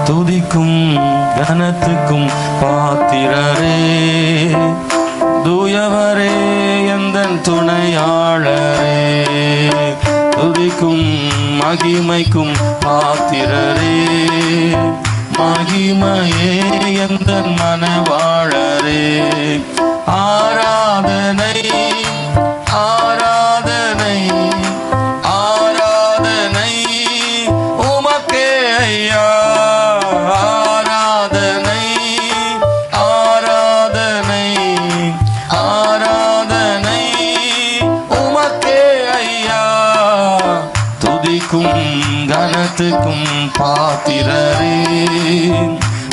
துதிக்கும் கனத்துக்கும் பாத்திரரே, தூயவரே எந்தன் துணையாளரே, துதிக்கும் மகிமைக்கும் பாத்திரரே, மகிமையே எந்தன் மனவாளரே. ஆராதனை ஆராதனை ஆராதனை உமக்கே ஐயா, ஆராதனை ஆராதனை ஆராதனை உமக்கே ஐயா, துதிக்கும் கனத்துக்கும் பாத்திரரே,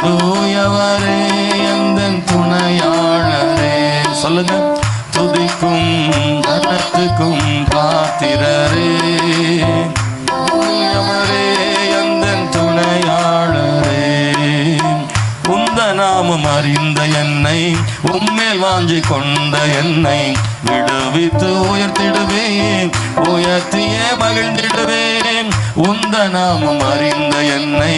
தூயவரே எந்தன் துணையாளரே. சொல்லுங்க, துதிக்கும் கனத்துக்கும் பாத்திரரே, தூயவரே எந்தன் துணையாளரே. உந்த நாமம் அறிந்த என்னை, உம்மேல் வாஞ்சி கொண்ட என்னை விடுவித்து உயர்த்திடுவேன், உயர்த்தியே மகிழ்ந்திடுவேன். உந்த நாமம் அறிந்த என்னை,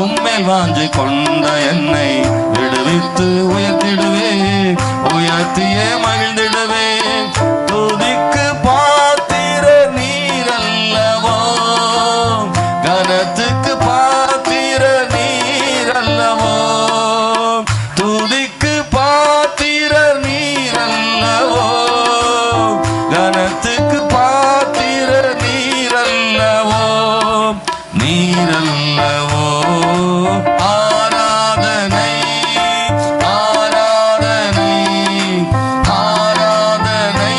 உம்மேல் வாஞ்சி கொண்ட என்னை விடுவித்து உயர்த்திடுவேன், உயர்த்தியே மகிழ்ந்திடுவேன். துதிக்கு பாத்திர நீரல்லவோ, கனத்துக்கு பாத்திர நீரல்லவோ, துதிக்கு பாத்திர நீரல்லவோ, கனத்துக்கு பாத்திர நீரல்லவோ, நீரல்லவோ. ஆராதனை ஆராதனை ஆராதனை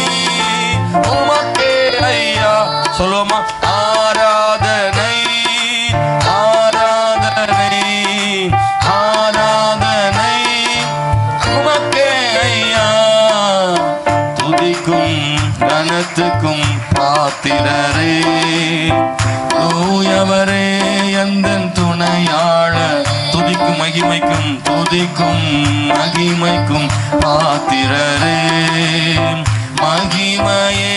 உமக்கே ஐயா. சொல்லுவோமா? ஆராதனை ஆராதனை ஆராதனை உமக்கே ஐயா, துதிக்கும் கனத்துக்கும் பாத்திரரே, தூயவரே எந்தன் துணையாளர், துதிக்கும் மகிமைக்கும் துதிக்கும் மகிமைக்கும் பாத்திரரே, மகிமையே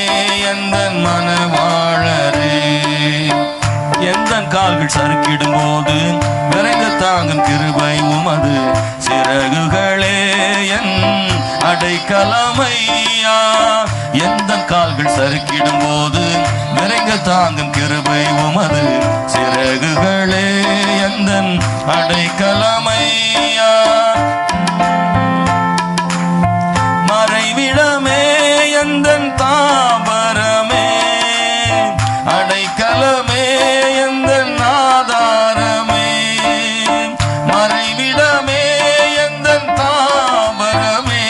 எந்தன் மனவாளரே. எந்தன் கால்கள் சறுக்கிடும் போது விரைந்து தாங்கும் கிருபை உமது சிறகுகளே என் அடைக்கலமையா. எந்தன் கால்கள் சறுக்கிடும் போது விரைந்து தாங்கும் கிருபை உமது சிறகுகளே எந்தன் அடைக்கலமையா. மறைவிடமே எந்தன் தாபரமே, அடைக்கலமே எந்தன் ஆதாரமே, மறைவிடமே எந்தன் தாபரமே,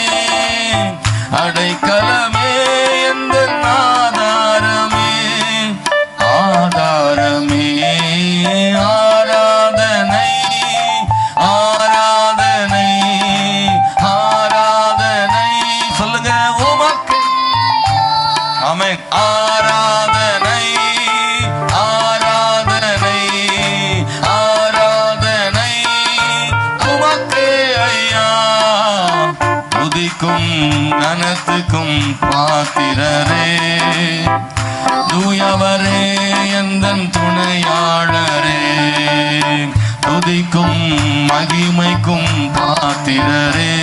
அடைக்கலமே எந்தன் ஆதாரமே, ஆதாரமே. ஆராதனை ஆராதனை ஆராதனை சொல்லுங்க உமக்கு. ஆமென். ஆராதனை ஆராதனை ஆராதனை உமக்கு ஐயா, துதிக்கும் கனத்துக்கும் பாத்திரரே, தூயவரே எந்தன் துணையாளரே, துதிக்கும் மகிமைக்கும் பாத்திரரே,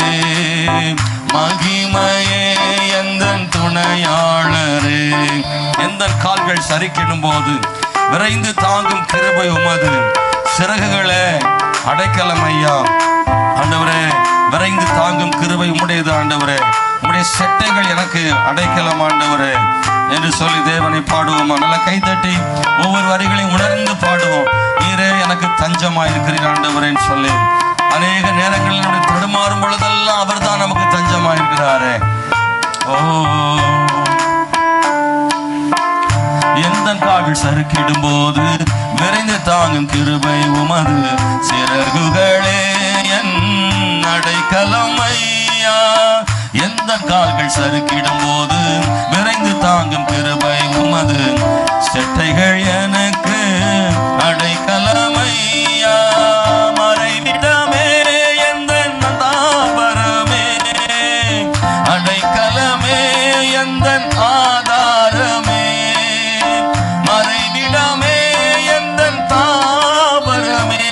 மகிமையே எந்தன் துணையாளரே. எந்தன் கால்கள் சறுக்கிடும் போது விரைந்து தாங்கும் கிருபை உமது சிறகுகளே அடைக்கலம் ஐயா. ஆண்டவரே, விரைந்து தாங்கும் கிருபை உம்முடையது ஆண்டவரே, உம்முடைய செட்டைகள் எனக்கு அடைக்கலம் ஆண்டவரே என்று சொல்லி தேவனை பாடுவோமா? நல்ல கைதட்டி ஒவ்வொரு வரிகளையும் உணர்ந்து பாடுவோம். நீரே எனக்கு தஞ்சமா இருக்கிறீர் ஆண்டவரேன்னு சொல்லி அநேக நேரங்களில் நம்முடைய தடுமாறும் பொழுதெல்லாம் அவர் தான் நமக்கு தஞ்சமா இருக்கிறாரே. ஓ, எந்த கால்கள் சறுக்கிடும் போது விரைந்து தாங்கும் கிருபை உமது சிறகுகளே என் அடைக்கலம் ஐயா. எந்த கால்கள் சறுக்கிடும் போது விரைந்து தாங்கும் கிருபை உமது செட்டைகள் எனக்கு அடைக்கலம் ஐயா. மறைவிடமே எந்தன் தாபரமே, அடைக்கலமே எந்தன் ஆதாரமே, மறைவிடமே எந்தன் தாபரமே,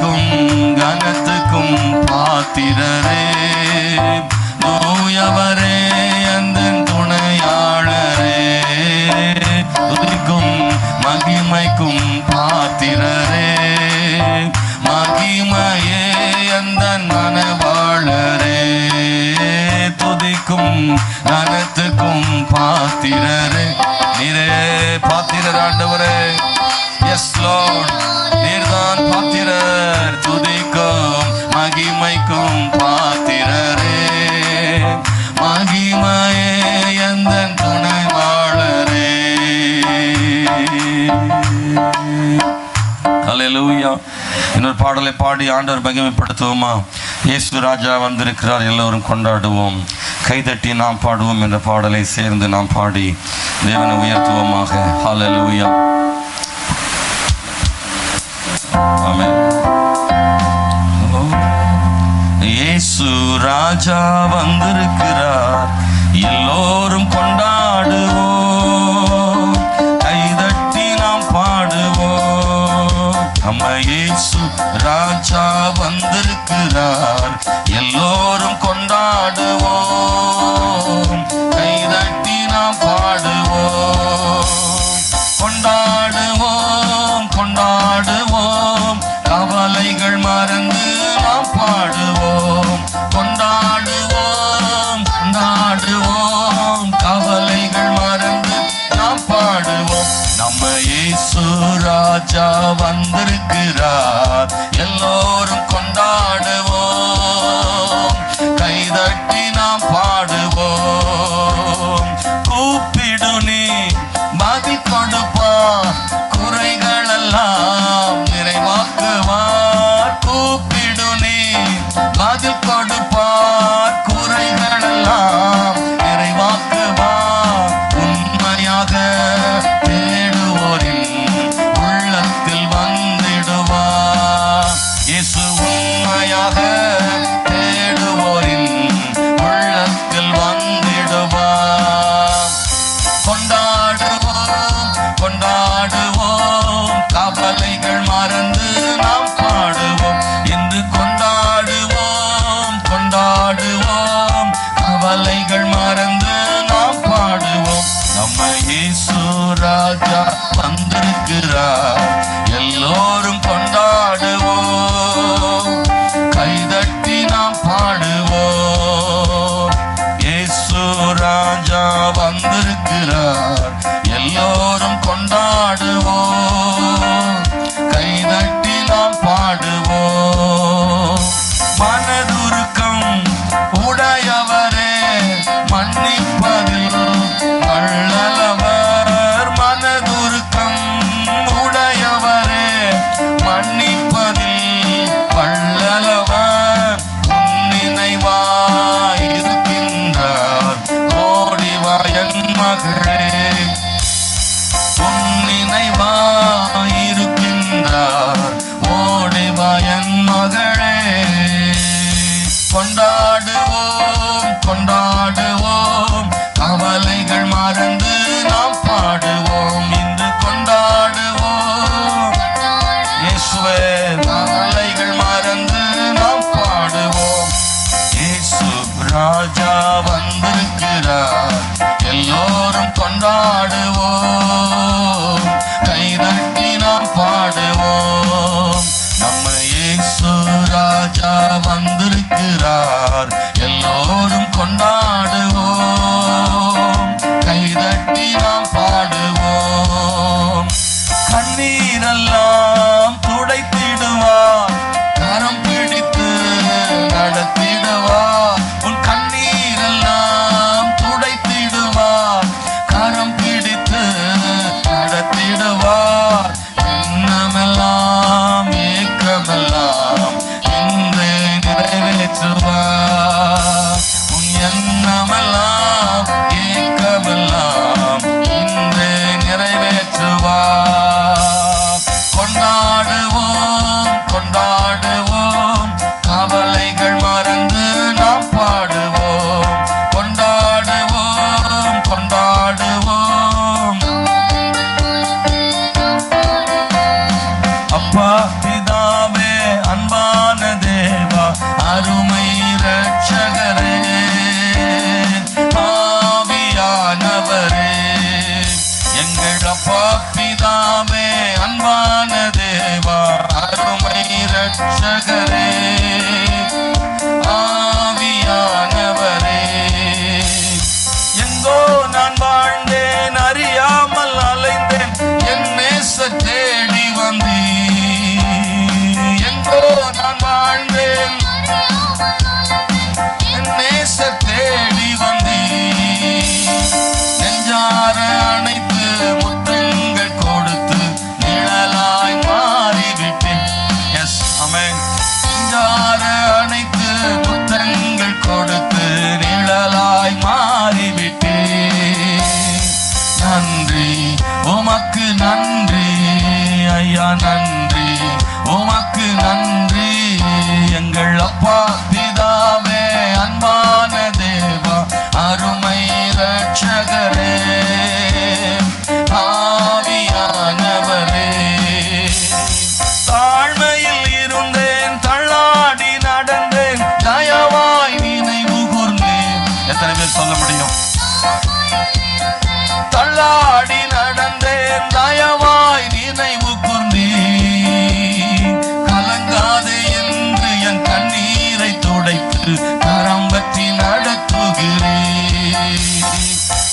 துதிக்கும் கனத்துக்கும் பாத்திரரே, தூயவரே எந்தன் துணையாளரே, துதிக்கும் மகிமைக்கும் பாத்திரரே, மகிமையே எந்தன் மனவாளரே, துதிக்கும் கனத்துக்கும் பாத்திரரே. நீரே பாத்திரர் ஆண்டவரே. எஸ் லார்ட், நீர்தான் பாத்திரர், துதிக்கும் மகிமைக்கும் பாத்திரரே, மகிமையே எந்தன் துணைவாளரே. ஹல்லேலூயா. இன்னொரு பாடலை பாடி ஆண்டவர் மகிமைப்படுத்துவோமா? இயேசு ராஜா வந்திருக்கிறார், எல்லோரும் கொண்டாடுவோம், கைதட்டி நாம் பாடுவோம் என்ற பாடலை சேர்ந்து நாம் பாடி தேவனை உயர்த்துவோமாக. ஹல்லேலூயா. ஆமென். இயேசு ராஜா வந்திருக்கிறார், எல்லோரும் கொண்டாடுவோம், கைதட்டி நாம் பாடுவோம். நம்ம இயேசு ராஜா வந்திருக்கிறார், எல்லோரும் கொண்டாடுவோம், கைதட்டி நாம் பாடுவோம். கொண்டாடுவோம் கொண்டாடுவோம், கவலைகள் மறந்து நாம் பாடுவோம். கொண்டாடுவோம் கொண்டாடுவோம், கவலைகள் மறந்து நாம் பாடுவோம். நம்ம இயேசு ராஜா வந்திருக்கிறார், எல்லோரும் கொண்டாடுவோம், கைதட்டி நாம் பாடுவோம். கூப்பிடு நீ பதில் கொடுப்பார், குறைகள் எல்லாம் நிறைவாக்குவார். கூப்பிடு நீ பதில் கொடுப்பார், குறைகள் எல்லாம் நிறைவாக்குவார். உண்மையாக தேடுவோரின் உள்ளத்தில் வந்திடுவார். இயேசு உண்மையாக தேடுவோரின் உள்ளத்தில் வந்திடுவார். கொண்டாடுவோம் கொண்டாடுவோம், கவலைகள் மறந்து நாம் பாடுவோம். இன்று கொண்டாடுவோம் கொண்டாடுவோம், கவலைகள் மறந்து நாம் பாடுவோம். நம்ம இயேசு ராஜா வந்திருக்கிறார், எல்லோரும் கொண்டாடுவோம், கைதட்டி நாம் பாடுவோம். இயேசு ராஜா வந்திருக்கிறார், எல்லோரும் கொண்டாடுவோம், கைதட்டி நாம் பாடுவோம். மனதுருக்கம் உடையவரே, மன்னிப்பதில் வல்லவர். மனதுருக்கம் உடையவரே, மன்னிப்பதில் வல்லவர். நினைவாயிருக்கின்றார், ஓடிவா என் மகளே, நினைவாயிருக்கின்றார், ஓடிவா என் மகளே. கொண்டாடுவோம் கொண்டாடுவோம், கவலைகள் மறந்து நாம் பாடுவோம். இன்று கொண்டாடுவோம் இயேசுவே, கவலைகள் மறந்து நாம் பாடுவோம். இயேசு ராஜா வந்திருக்கிறார், எல்லோரும் கொண்டாடுவோம், கைதட்டி நாம் பாடுவோம். நம்ம இயேசு ராஜா வந்திருக்கிறார், எல்லோரும் கொண்டாடுவோம், கைதட்டி நாம் பாடுவோம். கண்ணீரெல்லாம் துடைத்திடுவார், கரம் பிடித்து நடத்திடுவார். உன் கண்ணீரெல்லாம் துடைத்திடுவார், கரம் பிடித்து நடத்திடுவார். எண்ணமெல்லாம் ஏக்கமெல்லாம் இன்றே நிறைவேற்றுவார். உன் எண்ணமெல்லாம் ஏக்கமெல்லாம் இன்றே நிறைவேற்றுவார். கொண்டாடுவோம் கொண்டாடுவோம், கவலைகள் மறந்து நாம் பாடுவோம். கொண்டாடுவோம் கொண்டாடுவோம். அப்பா பிதாவே இரட்சகரே ஆவியானவரே. எங்கோ நான் வாழ்ந்தேன், அறியாமல் அலைந்தேன், என் நேச தேடி வந்தீர். எங்கோ நான் வாழ்ந்தேன், என் நேச தேடி வந்தீர். நெஞ்சார அணைத்து முத்தங்கள் கொடுத்து நிழலாய் மாறிவிட்டேன். எஸ் ஆமென். நெஞ்சார அணைத்து முத்தங்கள் கொடுத்து நிழலாய் மாறிவிட்டேன். நன்றி உமக்கு நன்றி ஐயா, நன்றி உமக்கு நன்றி. எங்கள் அப்பா பிதாவே, அன்பான தேவா, அருமை இரட்சகரே ஆவியானவரே. தாழ்மையில் இருந்தேன், தள்ளாடி நடந்தேன், தயவாய் நினைவு கூர்ந்தேன். எத்தனை பேர் சொல்ல முடியும்? தள்ளாடி நடந்தேன், தயவாய் நினைவு கூர்ந்தேன். கலங்காதே என்று என் கண்ணீரை துடைத்து கரம் பற்றி நடத்துகிறேன்.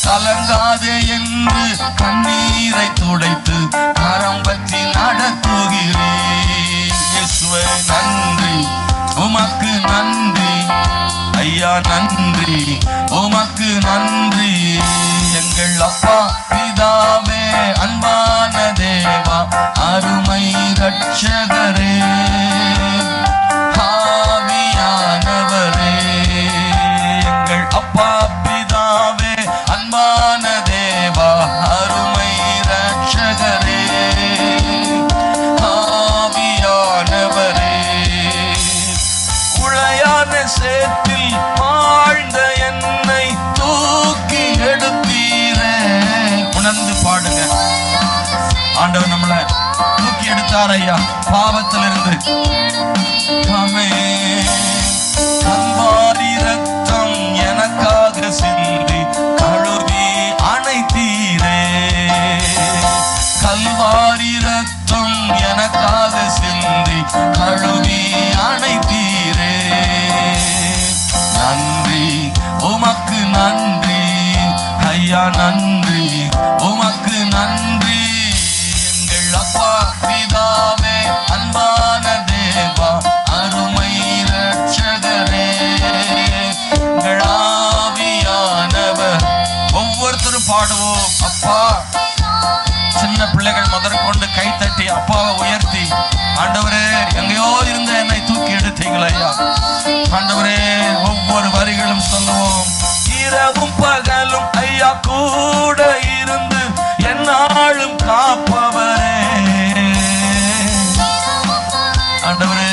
கலங்காதே என்று கண்ணீரை துடைத்து கரம் பற்றி நடத்துகிறேன். இயேசுவே நன்றி உமக்கு நன்றி ஐயா, நன்றி உமக்கு நன்றி. எங்கள் அப்பா பிதாவே, அன்பான தேவா, அருமை இரட்சகரே ஆவியானவரே. எங்கள் அப்பா பிதாவே, அன்பான தேவா, அருமை இரட்சகரே ஆவியானவரே. உளையான சேற்றில் வாழ்ந்த என்னை தூக்கி எடுத்தீரே. உணர்ந்து பாடுங்க. ஆண்டவர் நம்மளை தூக்கி எடுத்தார் ஐயா, பாவத்திலிருந்து. கல்வாரி ரத்தம் எனக்காக சிந்தி கழுவி அணைத்தீரே. கல்வாரி ரத்தம் எனக்காக சிந்தி கழுவி அணைத்தீரே. நன்றி உமக்கு நன்றி ஐயா, நன்றி உமக்கு நன்றி. எங்கள் அப்பா பிதாவே, அன்பான தேவா, அருமை இரட்சகரே எங்கள் ஆவியானவர். ஒவ்வொருத்தரும் பாடுவோம். அப்பா, சின்ன பிள்ளைகள் முதற்கொண்டு கை தட்டி அப்பாவை உயர்த்தி, ஆண்டவரே எங்கேயோ இருந்த என்னை தூக்கி எடுத்தீங்களா ஐயா. ஆண்டவரே ஒவ்வொரு வரிகளும் சொல்லுவோம். இரவும் பகலும் ஐயா கூட இருந்து என்னாலும் காப்பவரே. ஆண்டவரே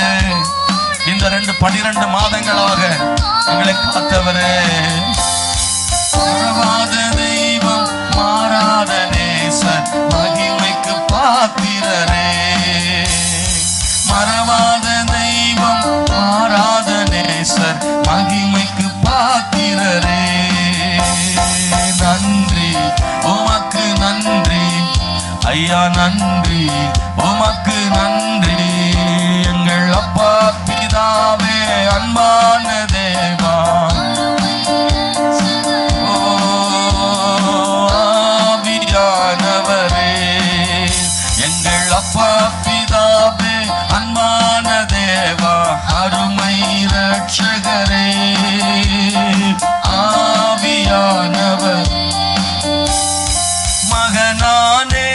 இந்த 12 மாதங்களாக எங்களை காத்தவரே. மறவாத தெய்வம், மாறாத நேசர், மகிமைக்கு பாத்திரரே. மறவாத தெய்வம், மாறாத நேசர், மகிமைக்கு பாத்திரரே. நன்றி உமக்கு நன்றி ஐயா, நன்றி உமக்கு நன்றி. எங்கள் அப்பா பிதாவே, அன்பான தேவா, ஆவியானவரே. எங்கள் அப்பா பிதாவே, அன்பான தேவா, அருமை இரட்சகரே ஆவியானவர். மகனானே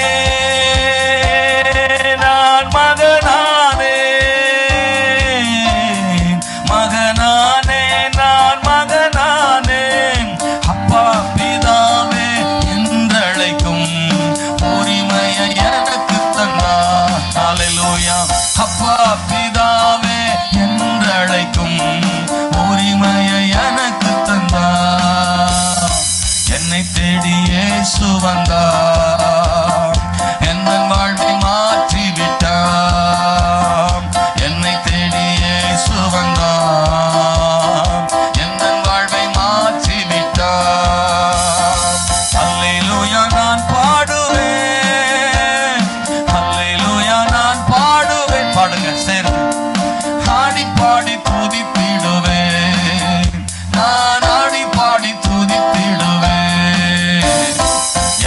ஆடி பாடி துதித்திடுவேன், நான் ஆடி பாடி துதித்திடுவேன்.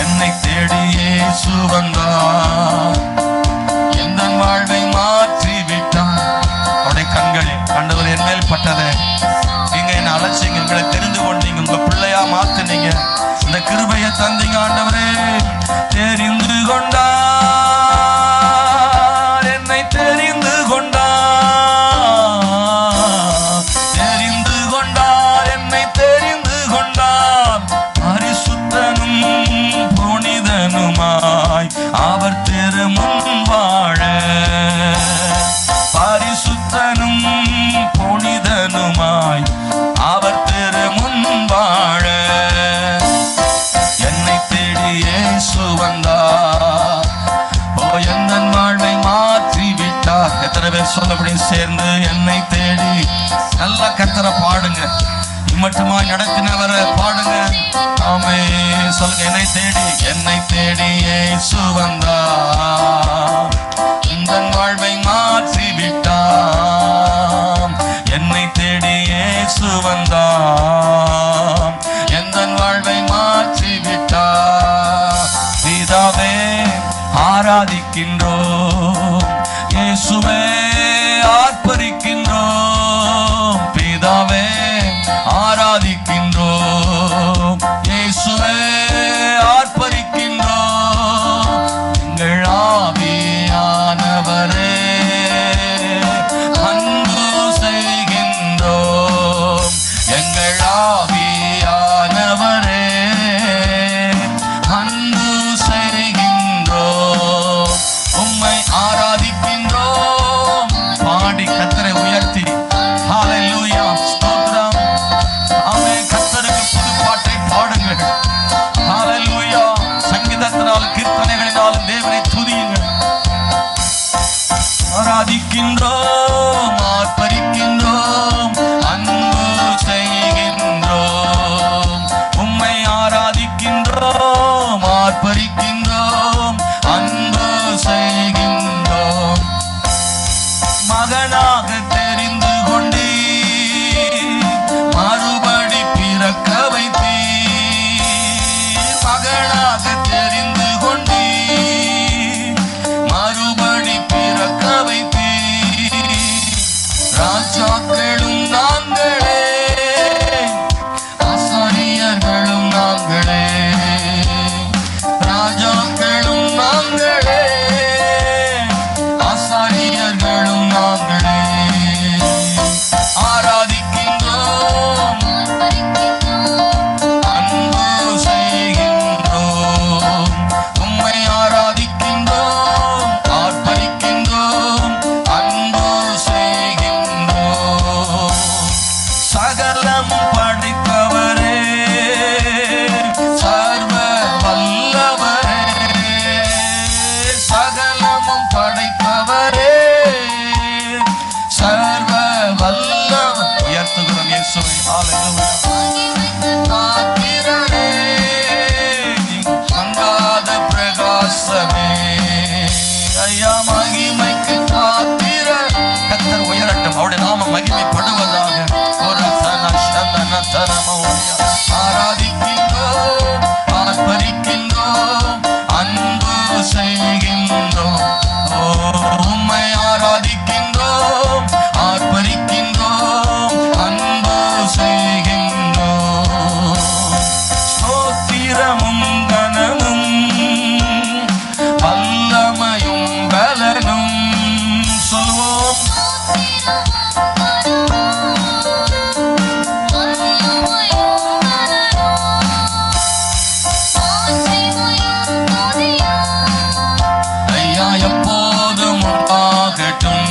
என்னை தேடி இயேசு வந்தார், எந்த வாழ்வை மாற்றி விட்டார். அவருடைய கண்களில் ஆண்டவர் என் மேல் பட்டதை நீங்க என்ன அழைச்சிங்க, எங்களை தெரிந்து கொண்டீங்க, உங்க பிள்ளையா மாத்தினீங்க, இந்த கிருபையை தந்தீங்க ஆண்டவரே. தெரிந்து கொண்டார், என்னை தெரிந்து கொண்டார், தெரிந்து கொண்டார், என்னை தெரிந்து கொண்டார். பரிசுத்தனும் புனிதனுமாய் அவர் திருமுன் வாழ, பரிசுத்தனும் புனிதனுமாய் அவர் திருமுன் வாழ என்னை தேடி இயேசு வந்தார். ஓ, எந்த வாழ்வை மாற்றி விட்டார். எத்தனை பேர் சொல்ல முடியும் சேர்ந்து? என்னை தேடி நல்லா கர்த்தரை பாடுங்க, மட்டுமா நடத்தினவரை பாடுங்க. ஆமே சொல்லுங்க. என்னை தேடி இயேசு வந்தார், இந்த வாழ்வை மாற்றி விட்டார். என்னை தேடி இயேசு வந்தார், எந்த வாழ்வை மாற்றி விட்டார். பிதாவே ஆராதிக்கின்றோம், இயேசுவே ஆர்ப்பரிக்கின்றோம். பிதாவே ஆராதிக்கின்றோம், இயேசுவே ஆர்ப்பரிக்கின்றோம். எங்கள் ஆவியானவரே அன்பு செய்கின்றோம், எங்கள் ஆவியானவரே அன்பு செய்கின்றோம். உம்மை ஆராதிக்கின்றோம். பாடி கர்த்தரை உயர்த்தி ஹல்லேலூயா ஸ்தோத்திரம். ஆமென். கர்த்தருக்கு புது பாட்டை பாடுங்கள். ஹல்லேலூயா. சங்கீதத்தினாலும் கீர்த்தனைகளினாலும் தேவனை துதியுங்கள். ஆராதிக்கின்றோம், ஆர்ப்பரிக்கின்றோம், அன்பு செய்கின்றோம். உம்மை ஆராதிக்கின்றோம், ஆர்ப்பரிக்கின்றோம், அன்பு செய்கின்றோம். மகனாக தெரிந்து கொண்டே மறுபடி பிறக்க வைத்தே, மகனாக தெரிந்து கொண்டே மறுபடி பிறக்க வைத்தே. ராஜாக்களும் நாங்களே, ஆசாரியர்களும் நாங்களே, ராஜாக்களும் நாங்களே, ஆசாரியர்களும் நாங்களே. ஆராதிக்கின்றோம், அன்பு செய்கின்றோம். உம்மை ஆராதிக்கின்றோம், ஆர்ப்பரிக்கின்றோம், அன்பு செய்கின்றோம். சகலம் படைத்தவரே, சர்வ வல்லவரே, சகலமும் படைத்தவரே, சர்வ வல்லவர். உயர்த்துகிறோம் இயேசுவை. ஹல்லேலூயா. காத்திரரே, மங்காத பிரகாசமே, ஐயா மகிமைக்கு காத்திர. கர்த்தர் உயரட்டும், அவருடைய நாமம் மகிமைப்படுவதாக. ஒரு தன சந்தன தனமௌலியா. ஆராதிக்கின்றோம், ஆர்ப்பரிக்கின்றோம், அன்பு செய்கின்றோம். ஓ, உம்மை ஆராதிக்கின்றோம், ஆர்ப்பரிக்கின்றோம், அன்பு செய்கின்றோம். ஸ்தோத்திரமும் கனமும் வல்லமையும் பலனும் சொல்வோம். ஐயா எப்போதும் உண்டாகட்டும்.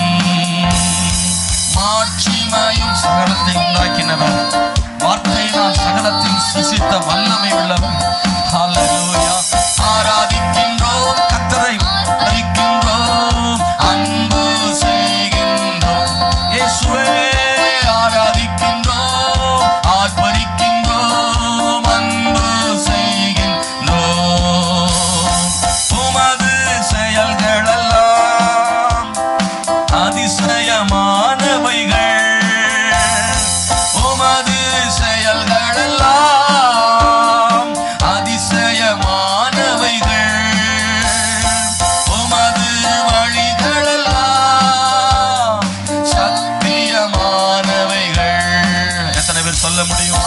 மாட்சிமையும் சகலத்தை உண்டாக்கினவர், வார்த்தையினால் சகலத்தையும் சுசித்த வல்லமை உள்ளவர். ஹல்லேலூயா. ஆராதிக்கின்றோம், கர்த்தரை ஆராதிக்கின்றோம், அன்பு செய்கின்றோம். இயேசுவே ஆராதிக்கின்றோம், ஆர்ப்பரிக்கின்றோம், அன்பு செய்கின்றோம். உமது செயல்களெல்லாம் அதிசயமானவைகள், சொல்ல முடியும்?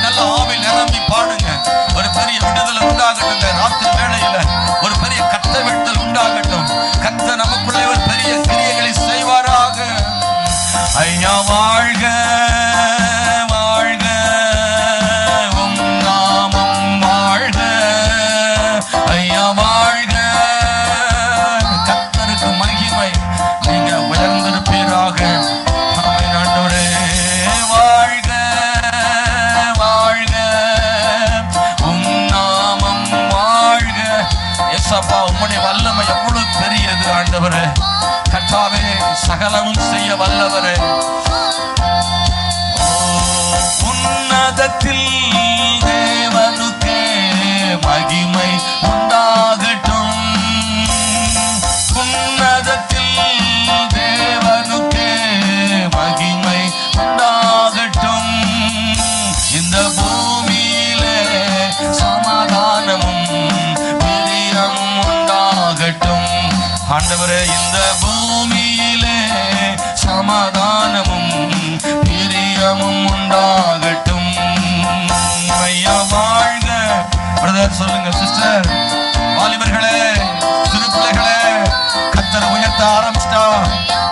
நல்ல ஆவில் நிரம்பி பாடுங்க. ஒரு பெரிய விடுதலை உண்டாகட்டும். ராத்திரி வேளையில ஒரு பெரிய கட்டவிழ்த்தல் உண்டாகட்டும். கர்த்தர் நமக்குள்ளே ஒரு பெரிய கிரியைகளை செய்வாராக. ஐயா வாழ்க வாழ்க, உம் நாமம் வாழ்க. ஐயா வாழ்க, கர்த்தருக்கு மகிமை. நீங்க உயர்ந்திருப்பீராக. ஆமென் ஆண்டவரே. வாழ்க வாழ்க, உம் நாமம் வாழ்க. ஏசப்பா, உம்முடைய வல்லமை எவ்வளவு பெரியது ஆண்டவரே. கர்த்தாவே, சகலமும் செய்ய வல்லவரே. உன்னதத்தில் தேவனுக்கே மகிமை உண்டாகட்டும். உன்னதத்தில் தேவனுக்கே மகிமை உண்டாகட்டும். இந்த பூமியிலே சமாதானமும் பிரியமும் உண்டாகட்டும். ஆண்டவரே, இந்த பூமியிலே சமாதானமும் பிரியமும் உண்டாகட்டும். ஐயா வாழ்க. பிரதர் சொல்லுங்க, சிஸ்டர், வாலிபர்களே, சிறு பிள்ளைகளே, கர்த்தர் உயர்த்த ஆரம்பிச்சிட்டா.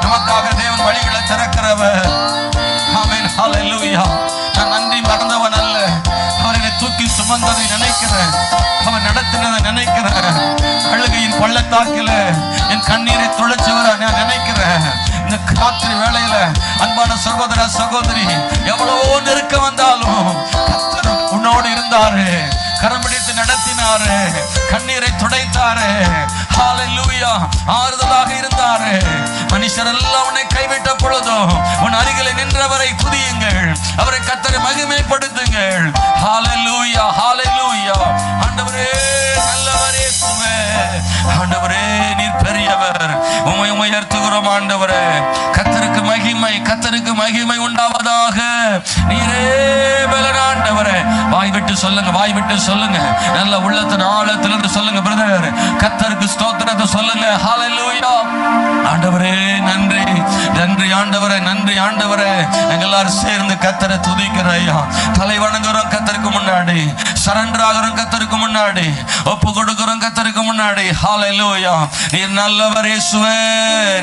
நமக்காக தேவன் வழிகளை திறக்கிறவர். ஆமென், ஹல்லேலூயா. நான் நன்றி மறந்தவன் அல்ல. அவர் என்னை தூக்கி சுமந்ததை நினைக்கிறேன். அவர் நடத்தினதை நினைக்கிறேன். அழுகையின் பள்ளத்தாக்கில என் கண்ணீரை துளைச்சவரை நான் நினைக்கிறேன். இந்த ராத்திரி வேளையில அன்பான சகோதர சகோதரி, எவ்வளவோ நெருக்க வந்தாலும் கர்த்தர் உன்னோடு இருந்தாரு. கரம் பிடித்து நடத்தினாரு. கண்ணீரை துடைத்தாரு. ஹல்லேலூயா. ஆறுதலாக இருந்தாரு. மனுஷர் எல்லாம் உன்னை கைவிட்ட பொழுதும் உன் அருகிலே நின்றவரை துதியுங்கள். அவரை கர்த்தரை மகிமைப்படுத்துங்கள். ஹல்லேலூயா ஹல்லேலூயா. ஆண்டவரே நல்லவரே, இயேசுவே ஆண்டவரே, நீர் பெரியவர். உம்மை உயர்த்துகிறோம் ஆண்டவரே. கர்த்தருக்கு மகிமை, கர்த்தருக்கு மகிமை உண்டாவதாக. நீரே பலனாண்டவரே. வாய் விட்டு சொல்லுங்க, வாய் விட்டு சொல்லுங்க. நல்ல உள்ளத்தின் ஆழத்திலிருந்து சொல்லுங்க பிரதர். கர்த்தருக்கு ஸ்தோத்திரத்தை சொல்லுங்க. ஹல்லேலூயா. ஆண்டவரே நன்றி, நன்றி ஆண்டவரே, நன்றி ஆண்டவரே. நாங்கள் எல்லாரும் சேர்ந்து கர்த்தரை துதிக்கிறோம் ஐயா. தலை வணங்குறோம் கர்த்தருக்கு முன்னாடி, சரண்டர் ஆகிறோம் கர்த்தருக்கு முன்னாடி, ஒப்பு கொடுக்கிறோம் கர்த்தருக்கு முன்னாடி. ஹல்லேலூயா. நீர் நல்லவர் இயேசுவே.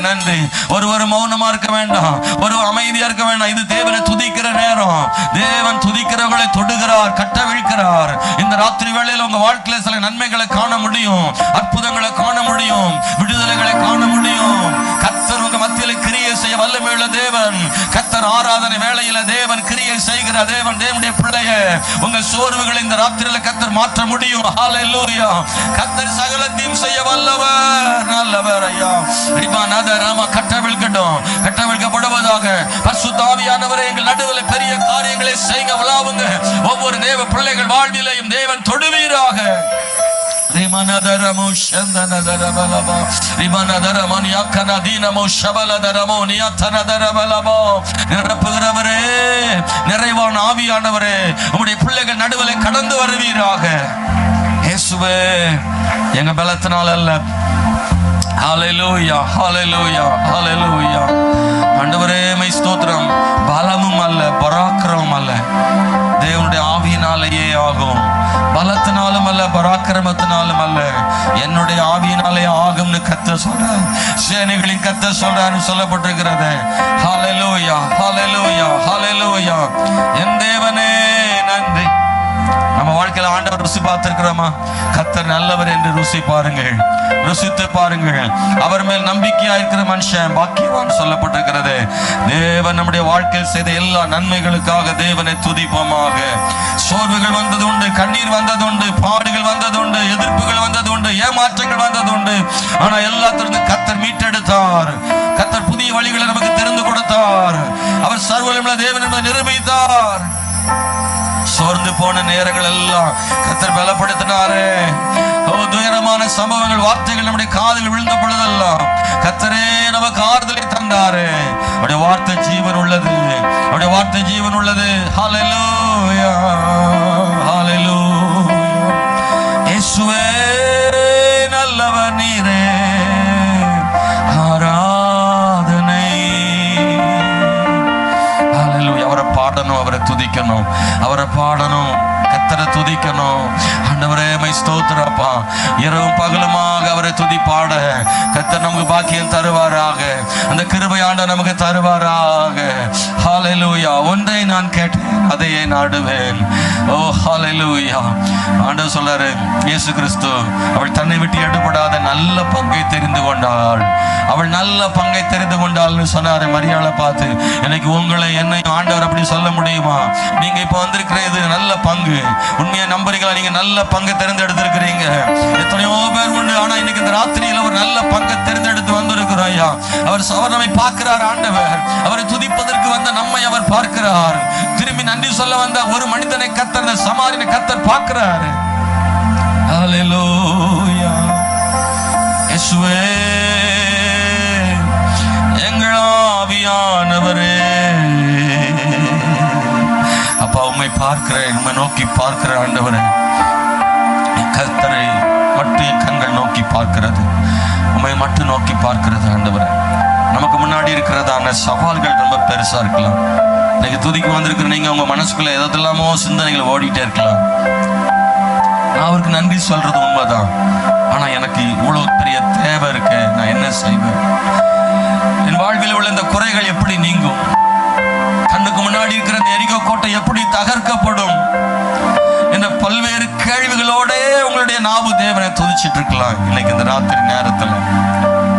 நன்றி. ஒருவர் மௌனமா இருக்க வேண்டாம், ஒருவர் அமைதியா இருக்க வேண்டாம். இது தேவனை துதிக்கிற நேரம். தேவன் துதிக்கிறவர்களை தொடுகிறார், கட்டவிழ்க்கிறார். இந்த ராத்திரி வேளையில் உங்க வாழ்க்கையில சில நன்மைகளை காண முடியும், அற்புதங்களை காண முடியும், விடுதலைகளை காண முடியும். கர்த்தர் உங்க மத்தியில கிரியை செய்ய வல்லமையுள்ள தேவன். கர்த்தர் ஆராதனை வேளையில தேவன் கிரியை செய்கிற தேவன். தேவனுடைய பிள்ளையே, உங்க சோர்வுகளை இந்த ராத்திரியில கர்த்தர் மாற்ற முடியும். ஹல்லேலூயா. கர்த்தர் சகலத்தையும் செய்ய வல்லவர், நல்லவர் ஐயா. ரிபானதரமா கட்டவிழ்க்கட்டும், கட்டவிழ்க்கப்படுவதாக. பரிசுத்த ஆவியானவரே, எங்கள் நடுவில் பெரிய காரியங்களை செய்ய வல்லாவுங்க. ஒவ்வொரு தேவ பிள்ளைகள் வாழ்விலையும் தேவன் தொடுவீராக. ரிமனதரமோ சந்தனதரபலபா ரிமனதரமனியாக்கனதீனமோ ஷபலதரமோ நியாத்தனதரபலபா. நிரப்புகிறவரே, நிறைவான ஆவியானவரே, உம்முடைய பிள்ளைகள் நடுவில் கடந்து வருவீராக. இயேசுவே, எங்க பலத்தினால் அல்ல. ஹல்லேலூயா ஹல்லேலூயா ஹல்லேலூயா. ஆண்டவரே மை ஸ்தோத்திரம். பலமும் அல்ல, பராக்கிரமும் அல்ல, தேவனுடைய ஆவியினாலேயே ஆகும். பலத்தினாலும் அல்ல, பராக்கிரமத்தினாலும் அல்ல, என்னுடைய ஆவியினாலே ஆகும்னு கர்த்தர் சொல்றார். சேனைகளின் கர்த்தர் சொல்றாருன்னு சொல்லப்பட்டிருக்கிறது. ஹல்லேலூயா ஹல்லேலூயா ஹல்லேலூயா. என் தேவனே நன்றி. நம்ம வாழ்க்கையில ஆண்டவர் ருசி பார்த்திருக்கிறோமா? கர்த்தர் நல்லவர் என்று ருசி பாருங்கள், ருசித்து பாருங்கள். அவர் மேல் நம்பிக்கையா இருக்கிற மனுஷன் பாக்கியவான் சொல்லப்பட்டிருக்கிறது. தேவன் நம்முடைய வாழ்க்கையில் செய்த எல்லா நன்மைகளுக்காக தேவனை துதிப்போமாக. சோர்வுகள் வந்தது உண்டு, கண்ணீர் வந்தது உண்டு, பாடுகள் வந்தது உண்டு, எதிர்ப்புகள் வந்தது உண்டு, ஏமாற்றங்கள் வந்தது உண்டு. ஆனா எல்லாத்திலிருந்து கர்த்தர் மீட்டெடுத்தார். கர்த்தர் புதிய வழிகளை நமக்கு தெரிந்து கொடுத்தார். அவர் சர்வவல்லமையுள்ள தேவன் என்பதை நிரூபித்தார். சோர்ந்து போன நேரங்கள் எல்லாம் கர்த்தர் பலப்படுத்தினாரே. துயரமான சம்பவங்கள், வார்த்தைகள் நம்முடைய காதில் விழுந்த பொழுதெல்லாம் கர்த்தரே நமக்கு ஆறுதலை தந்தாரு. அவருடைய வார்த்தை ஜீவன் உள்ளது, அவருடைய வார்த்தை ஜீவன் உள்ளது. ஹல்லேலூயா ஹல்லேலூயா. துதிக்கணும், அவரை பாடணும், கர்த்தரை துதிக்கணும். ஆண்டவரே மை ஸ்தோத்திரப்பா. இரவும் பகலுமாக அவரை துதி பாட கர்த்தர் நமக்கு பாக்கியம் தருவாராக. அந்த கிருபை ஆண்டவர் நமக்கு தருவாராக. ஹல்லேலூயா. ஒன்றை நான் கேட்டேன், அதையே நாடுவேன். ஓ ஹல்லேலூயா. ஆண்டவர் சொல்றாரு, இயேசு கிறிஸ்து அவள் தன்னை விட்டு எடுபடாத நல்ல பங்கை தெரிந்து கொண்டாள். அவள் நல்ல பங்கை தெரிந்து கொண்டாள்னு சொன்னாரு மரியாளை பார்த்து. எனக்கு உங்களை என்னை ஆண்டவர் அப்படி சொல்ல முடியுமா? நீங்க இப்ப வந்திருக்கிறது நல்ல பங்கு. உண்மையா நம்புறீங்களா? நீங்க நல்ல பங்கை தேர்ந்தெடுத்திருக்கிறீங்க. எத்தனையோ பேர் உண்டு, ஆனா இன்னைக்கு இந்த ராத்திரியில ஒரு நல்ல பங்கை தேர்ந்தெடுத்து வந்திருக்கிறோம் ஐயா. அவர் நம்மை பார்க்கிறார். ஆண்டவர் அவரை துதிப்பதற்கு வந்த நம்மை அவர் பார்க்கிறார். திரும்பி நன்றி சொல்ல வந்த ஒரு மனிதனை கர்த்தர், சமாரியனை கர்த்தர் பார்க்கிறார். ஹல்லேலூயா. இயேசுவே எங்கள் ஆவியானவரே, அப்பா உம்மை பார்க்கிறேன், உம்மை நோக்கி பார்க்கிற ஆண்டவரே. கர்த்தரை மட்டும் என் கண்கள் நோக்கி பார்க்கிறது, உம்மை மட்டும் நோக்கி பார்க்கிறது ஆண்டவரே. நமக்கு முன்னாடி இருக்கிறதான சவால்கள் ரொம்ப பெருசா இருக்கலாம். இன்னைக்கு துதிக்கு வந்திருக்கிற நீங்க உங்க மனசுக்குள்ள எதெல்லாமோ சிந்தனைகள் ஓடிட்டே இருக்கலாம். நான் அவருக்கு நன்றி சொல்றது உண்மைதான், ஆனா எனக்கு இவ்வளவு பெரிய தேவை இருக்கு, நான் என்ன செய்வேன்? என் வாழ்வில் உள்ள இந்த குறைகள் எப்படி நீங்கும்? கண்ணுக்கு முன்னாடி இருக்கிற இந்த எரிகோ கோட்டை எப்படி தகர்க்கப்படும் என்ற பல்வேறு கேள்விகளோட உங்களுடைய நாவு தேவனை துதிச்சிட்டு இருக்கலாம் இன்னைக்கு இந்த ராத்திரி நேரத்துல.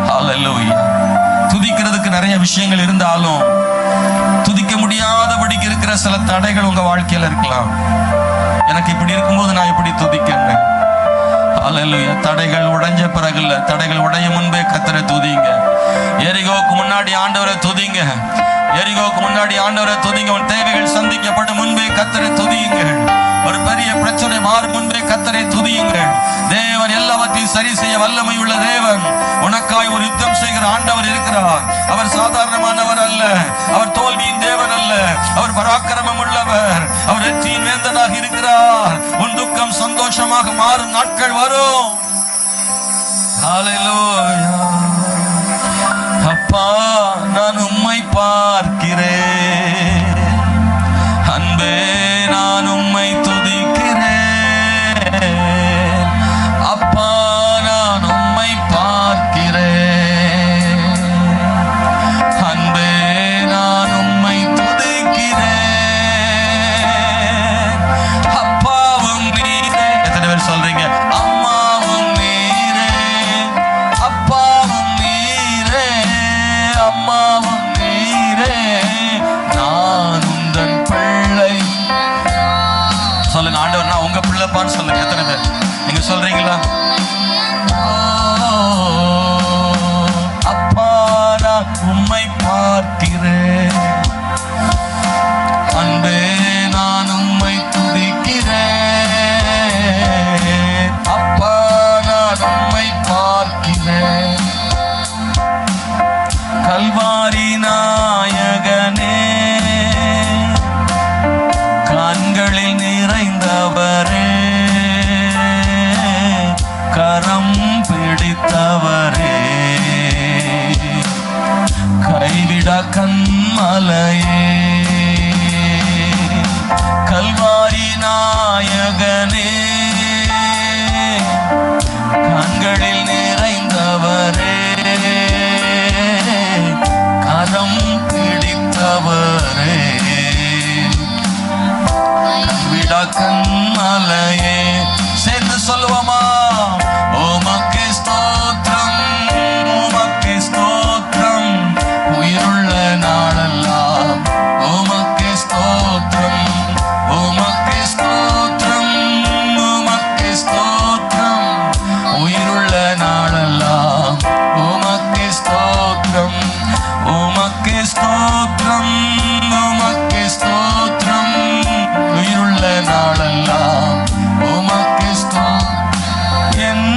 ஹல்லேலூயா. துதிக்கிறதுக்கு நிறைய விஷயங்கள் இருந்தாலும் துதிக்க முடியாதபடிக்கு இருக்கிற சில தடைகள் உங்க வாழ்க்கையில இருக்கலாம். எனக்கு இப்படி இருக்கும்போது நான் இப்படி துதிக்கிறேன். ஹல்லேலூயா. தடைகள் உடைஞ்ச பிறகு இல்ல, தடைகள் உடைய முன்பே கர்த்தரை துதிங்க. எரிகோவுக்கு முன்னாடி ஆண்டவரை துதிங்க. எரிகோவுக்கு முன்னாடி ஆண்டவரை துதிங்க. உன் தேவைகள் சந்திக்கப்படும் முன்பே கர்த்தரை துதியுங்கள். ஒரு பெரிய பிரச்சனை மாறும் முன்பே கர்த்தரை துதியுங்கள். தேவன் எல்லாவற்றையும் சரி செய்ய வல்லமை உள்ள தேவன். உனக்காய் ஒரு யுத்தம் செய்கிற ஆண்டவர் இருக்கிறார். அவர் சாதாரணமானவர் அல்ல, அவர் தோல்வியின் தேவன் அல்ல, அவர் பராக்கிரமம் உள்ளவர், அவர் வெற்றியின் வேந்தனாக இருக்கிறார். உன் துக்கம் சந்தோஷமாக மாறும் நாட்கள் வரும். ஹல்லேலூயா. அப்பா நான் உம்மை பார்க்கிறேன், அன்பே நான் உம்மை துதிக்கிறேன். அப்பா நான் உம்மை பார்க்கிறேன், அன்பே நான் உம்மை துதிக்கிறேன். அப்பாவும் நீரே. எத்தனை பேர் சொல்றீங்க? அம்மாவும் நீரே, அப்பாவும் நீரே, அம்மாவும் நீரே, நான் உந்தன் பிள்ளை. சொல்லுங்க ஆண்டவர் நான் உங்க பிள்ளைப்பான்னு சொல்லுங்க. எத்தனை பேர் நீங்க சொல்றீங்களா? அப்பா நான் உம்மை பார்க்கிறேன், அன்பே நான் உம்மை துதிக்கிறேன். அப்பா நான் உம்மை பார்க்கிறேன். கல்வாரி நாயகனே, கண்களில் நிறைந்தவரே, கரம் பிடித்தவரே, கைவிட கண்மலையே. கல்வாரி நாயகனே, கண்களில் நிறைந்தவரே, கரம் பிடித்தவரே, கைவிட கண்மலையே. சேர்ந்து சொல்லுவோமா? உமக்கே ஸ்தோத்திரம், உமக்கே ஸ்தோத்திரம், உயிருள்ள நாளெல்லாம் உமக்கே ஸ்தோத்திரம், உமக்கே ஸ்தோத்திரம், உமக்கே ஸ்தோத்திரம், உயிருள்ள நாளெல்லாம் உமக்கே ஸ்தோத்திரம், உமக்கே ஸ்தோத்திரம், உமக்கே ஸ்தோத்திரம், உயிருள்ள நாளெல்லாம் உமக்கே ஸ்தோத்திரம். என்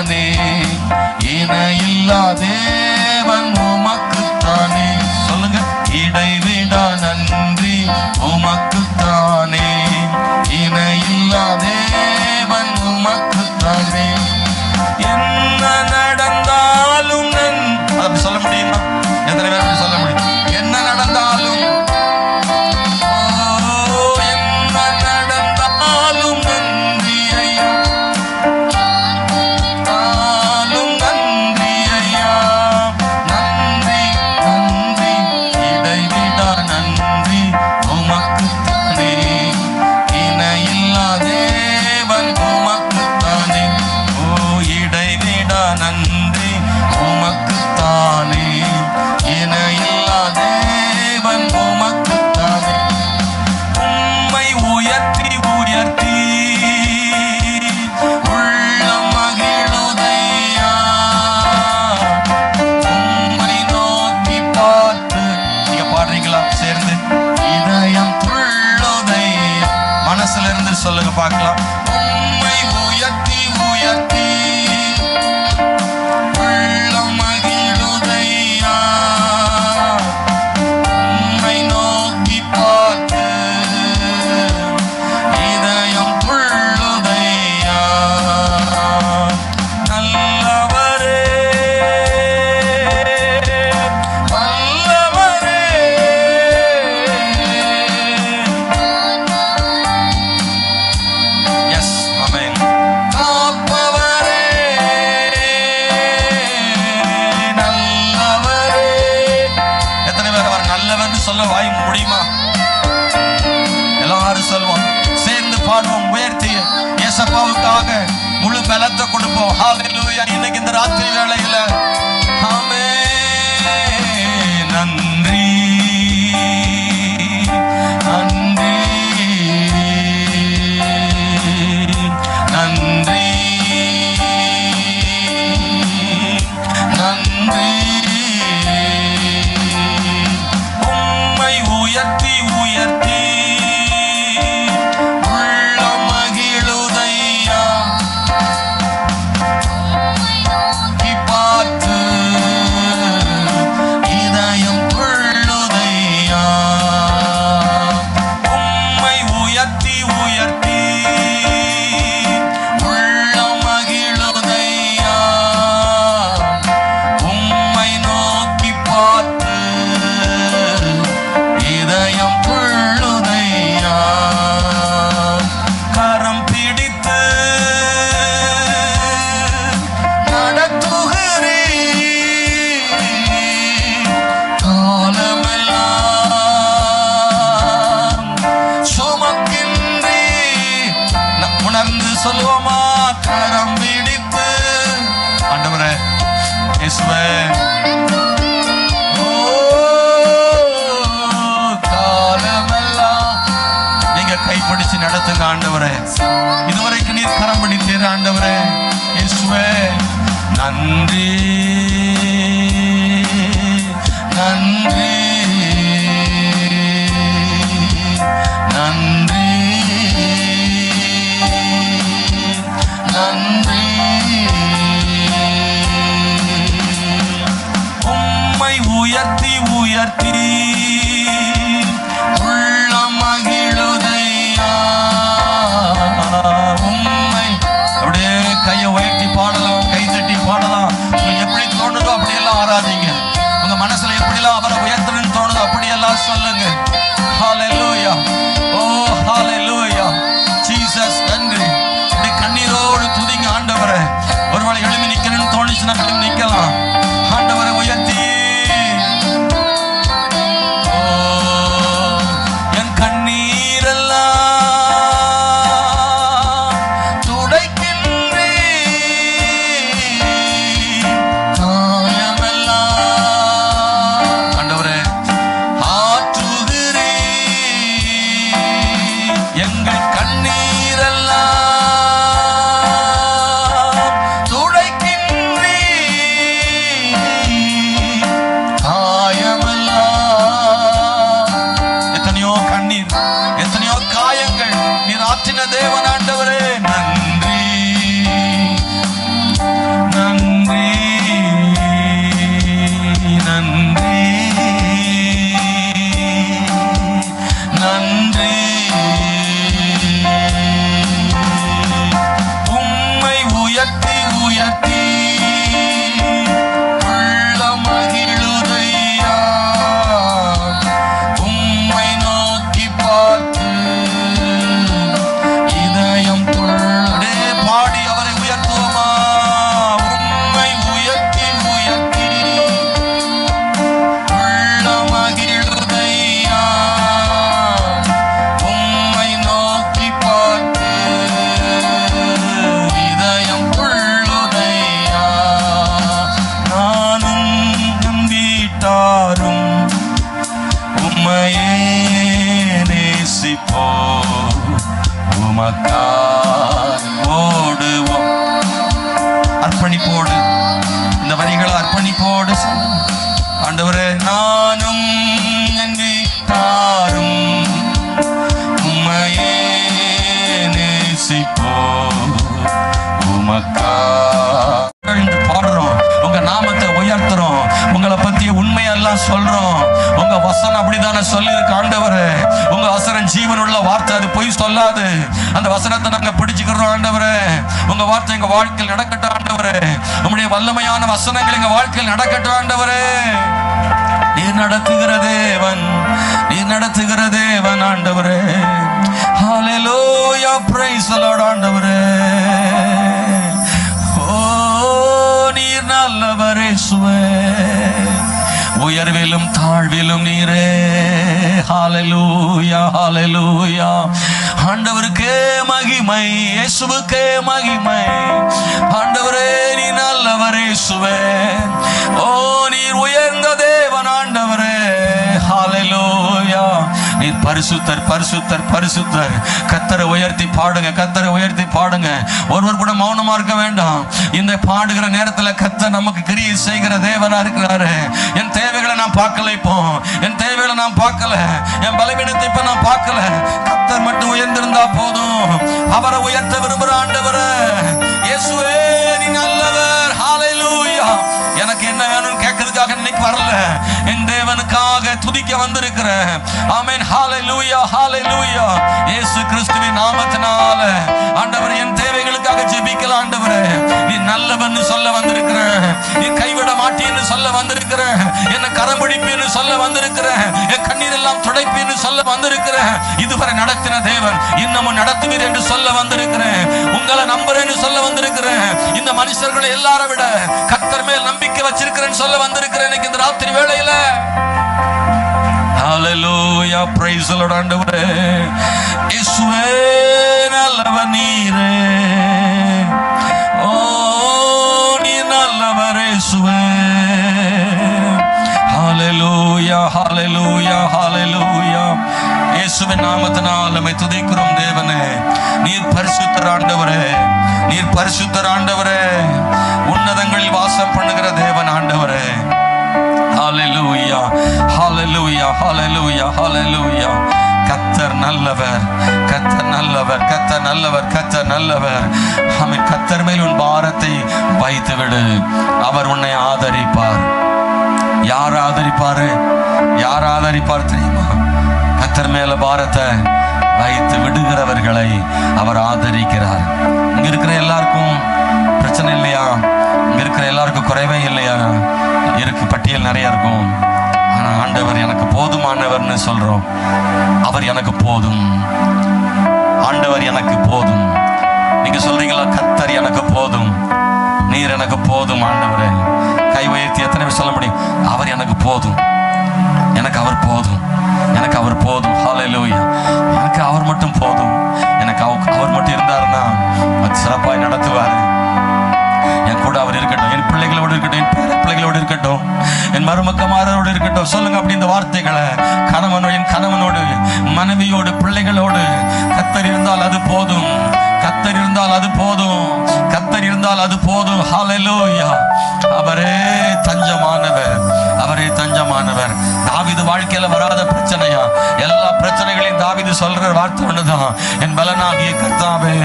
உமக்குத்தானே, இணையில்லா தேவன் உமக்குத்தானே. சொல்லுங்க, இடைவிடா நன்றி உமக்குத்தானே, இணையில்லா தேவன் உமக்குத்தானே. என்ன நடந்தாலும் அப்படி சொல்ல முடியுமா? எத்தனை பேர் அப்படி சொல்ல முடியும்? என்ன நடந்தாலும், என்ன நடந்தாலும் நன்றி ஐயா, நன்றி ஐயா, நன்றி நன்றி, இடைவிடா நன்றி உமக்குத்தானே, இணையில்லா தேவன் உமக்குத்தானே. ஓ, இடைவிடா நன்றி உமக்குத்தானே, இணையில்லா தேவன் உமக்குத்தானே. உம்மை உயர்த்தி உயர்த்தி உள்ளம் மகிழுதையா, உம்மை நோக்கி பார்த்து. நீங்க பாடுறீங்களா சேர்ந்து? இதயம் துள்ளுதையா. மனசுல இருந்து சொல்லுங்க பார்க்கலாம். உம்மை உயர்த்தி உயர்த்தி உள்ளம் மகிழுதையா, உம்மை நோக்கி பார்த்து இதயம் துள்ளுதையா. நல்லவரே வல்லவரே, எஸ் ஆமென். காப்பவரே நல்லவரே. எத்தனை பேர் அவர் நல்லவர்னு சொல்ல வாய் முடியுமா? எல்லாரும் சொல்லுவோம், சேர்ந்து பாடுவோம், உயர்த்தி இயேசுவுக்காக முழு பலத்தை கொடுப்போம். ஹalleluya. இன்னைக்கு இந்த ராத்திரி வேளையில ஆமென். நன்றி நன்றி நன்றி நன்றி. உம்மை உயர்த்தி உயர்த்தி உள்ளம் மகிழுதையா, பார்த்து இதயம் துள்ளுதையா. உம்மை உயர்த்தி உயர்த்தி உள்ளம் மகிழுதையா, உம்மை நோக்கி பார்த்து இதயம் துள்ளுதையா. கரம் பிடித்து நடத்துகிறீ, காலமெல்லாம் சுமக்கின்றீ. உணர்ந்து சொல்லுவோமா? கரம் பிடித்து ஆண்டவரே இயேசுவே, ஓ காலமெல்லாம் நீங்க கைப்பிடிச்சு நடத்துங்க ஆண்டவரே. இதுவரைக்கும் நீர் கரம் பிடித்தீர் ஆண்டவரே. இயேசுவே நன்றி நன்றி நன்றி நன்றி. உம்மை உயர்த்தி உயர்த்தி உள்ளம் மகிழுதையா, உம்மை. அப்படியே கையை உயர்த்தி பாடலாம், கை தட்டி பாடலாம். எப்படி தோணுதோ அப்படியெல்லாம் ஆராதிங்க. உங்க மனசுல எப்படியெல்லாம் அவரை உயர்த்தணும்னு தோணுதோ அப்படியெல்லாம் சொல்லுங்க. ஹalleluya, ஓ ஹalleluya, ஜீசஸ் நன்றி. இப்படி கண்ணீரோடு துதிங்க ஆண்டவரே. ஒருவேளை எழுப்பி நிக்கணும்னு தோணுச்சுன்னா எழுப்பி நிக்கலாம். ஆண்டவரை உயர்த்தி, ஓ அர்ப்பணிப்போடு இந்த வரிகளை அர்ப்பணிப்போடு ஆண்டவரே, நானும் என் வீட்டாரும் உம்மையே நேசிப்போ உமக்கா பாடுறோம், உங்க நாமத்தை உயர்த்துறோம், உங்களை பத்திய உண்மையெல்லாம் சொல்றோம். உங்க வசனம் அப்படித்தானே சொல்லியிருக்கு ஆண்டவரே. உங்க வசனம் ஜீவனுள்ள வார்த்தை, அது பொய் சொல்லாது. அந்த வசனத்தை நாங்க பிடிச்சுக்கிறோம் ஆண்டவரே. உங்க வார்த்தை எங்க வாழ்க்கையில் நடக்கட்டும் ஆண்டவரே. உங்களுடைய வல்லமையான வசனங்கள் எங்க வாழ்க்கையில் நடக்கட்டும் ஆண்டவரே. நீர் நடத்துகிற தேவன், நீர் நடத்துகிற தேவன் ஆண்டவரே. ஹல்லேலூயா, பிரைஸ் தி லார்ட் ஆண்டவரே. ஓ நீர் நல்லவர் இயேசுவே, உயர்விலும் தாழ்விலும் நீரே. ஹல்லேலூயா, ஹல்லேலூயா. ஆண்டவருக்கே மகிமை, இயேசுவுக்கே மகிமை. ஆண்டவரே நீ நல்லவர் இயேசுவே. ஓ நீர் உயர்ந்த தேவன் ஆண்டவரே. ஹல்லேலூயா. நீர் பரிசுத்தர், பரிசுத்தர், பரிசுத்தர். கர்த்தரை உயர்த்தி பாடுங்க, கர்த்தரை உயர்த்தி பாடுங்க. ஒருவர் கூட மௌனமா இருக்க வேண்டாம். இந்த பாடுகிற நேரத்தில் கர்த்தர் நமக்கு கிரியை செய்கிற தேவனா இருக்கிறாரு. என் தேவைகளை நான் பார்க்கல, இப்போ என் தேவைகளை நான் பார்க்கல, என் பலவீனத்தை இப்ப நான் பார்க்கல. கர்த்தர் மட்டும் உயர்ந்திருந்தா போதும். அவரை உயர்த்த விரும்புகிற ஆண்டவரே. இயேசுவே நீ நல்லவர். ஹல்லேலூயா. எனக்கு என்ன வேணும்னு கேட்கறதுக்காக இன்னைக்கு வரல, என் தேவனுக்காக துதிக்க வந்திருக்கிறேன். ஆமென். ஹல்லேலூயா, ஹல்லேலூயா. இயேசு கிறிஸ்துவின் நாமத்தினால ஆண்டவரே என் தேவைகளுக்காக ஜெபிக்கலாம் ஆண்டவரே. நீ நல்லவன்னு சொல்ல வந்திருக்கிறேன், நீ கைவிட மாட்டேன்னு சொல்ல வந்திருக்கிறேன், என்ன கரம் பிடிப்பேன்னு சொல்ல வந்திருக்கிறேன், என் கண்ணீர் எல்லாம் துடைப்பேன்னு சொல்ல வந்திருக்கிறேன். இதுவரை நடத்தின தேவன் இன்னமும் நடத்துவீர் என்று சொல்ல வந்திருக்கிறேன். உங்களை நம்புறேன்னு சொல்ல வந்திருக்கிறேன். இந்த மனுஷர்களை எல்லாரை விட கர்த்தர் மேல் நம்பிக்கை வச்சிருக்கிறேன்னு சொல்ல வந்திருக்கிறேன் இன்னைக்கு இந்த ராத்திரி வேளையில. ஹல்லேலூயா, பிரைஸ் தி லார்ட் ஆண்டவரே. இயேசுவே நல்லவர் நீரே. ஓ நீ நல்லவர் இயேசுவே. ஹல்லேலூயா, ஹல்லேலூயா, ஹல்லேலூயா. இயேசுவின் நாமத்தினால் நம்மை துதிக்கிறோம் தேவனே. நீர் பரிசுத்தர் ஆண்டவரே, நீர் பரிசுத்தர் ஆண்டவரே. உன்னதங்களில் வாசம் பண்ணுகிற தேவன் ஆண்டவரே. ஹல்லேலூயா, ஹல்லேலூயா, ஹல்லேலூயா, ஹல்லேலூயா. கர்த்தர் நல்லவர், கர்த்தர் நல்லவர், கர்த்தர் நல்லவர், கர்த்தர் நல்லவர். ஆமென். கர்த்தர் மேல் உன் பாரத்தை வைத்து விடு, அவர் உன்னை ஆதரிப்பார். யார் ஆதரிப்பாரு? யார் ஆதரிப்பார் தெரியுமா? கர்த்தர் மேல பாரத்தை வைத்து விடுகிறவர்களை அவர் ஆதரிக்கிறார். இங்க இருக்கிற எல்லாருக்கும் பிரச்சனை இல்லையா? இங்க இருக்கிற எல்லாருக்கும் குறைவே இல்லையா? இருக்கு, பட்டியல் நிறைய இருக்கும். ஆனா ஆண்டவர் எனக்கு போதுமானவர்னு சொல்றோம். அவர் எனக்கு போதும், ஆண்டவர் எனக்கு போதும். நீங்க சொல்றீங்களா? கர்த்தர் எனக்கு போதும், நீர் எனக்கு போதும் ஆண்டவரே. கை உயர்த்தி எத்தனை பேர் சொல்ல முடியும்? அவர் எனக்கு போதும், எனக்கு அவர் போதும், எனக்கு அவர் போதும். ஹல்லேலூயா. எனக்கு அவர் மட்டும் போதும். எனக்கு அவர் மட்டும் இருந்தாருன்னா அது சிறப்பாய் நடத்துவாரு. என் கூட அவர் இருக்கட்டும், என் பிள்ளைகளோடு இருக்கட்டும், என் பேர பிள்ளைகளோடு இருக்கட்டும், என் மருமக்கமாரோடு இருக்கட்டும். சொல்லுங்க அப்படி இந்த வார்த்தைகளை. என் கணவனோடு, மனைவியோடு, பிள்ளைகளோடு கர்த்தர் இருந்தால் அது போதும், கர்த்தர் இருந்தால் அது போதும், கர்த்தர் இருந்தால் அது போதும். ஹல்லேலூயா. அவரே தஞ்சமானவர், அவரே தஞ்சமானவர். தாவீது வாழ்க்கையில வராத பிரச்சனையா? எல்லா பிரச்சனைகளையும் தாவீது சொல்ற வார்த்தை ஒண்ணுதான், என் பலனாகிய கர்த்தாவே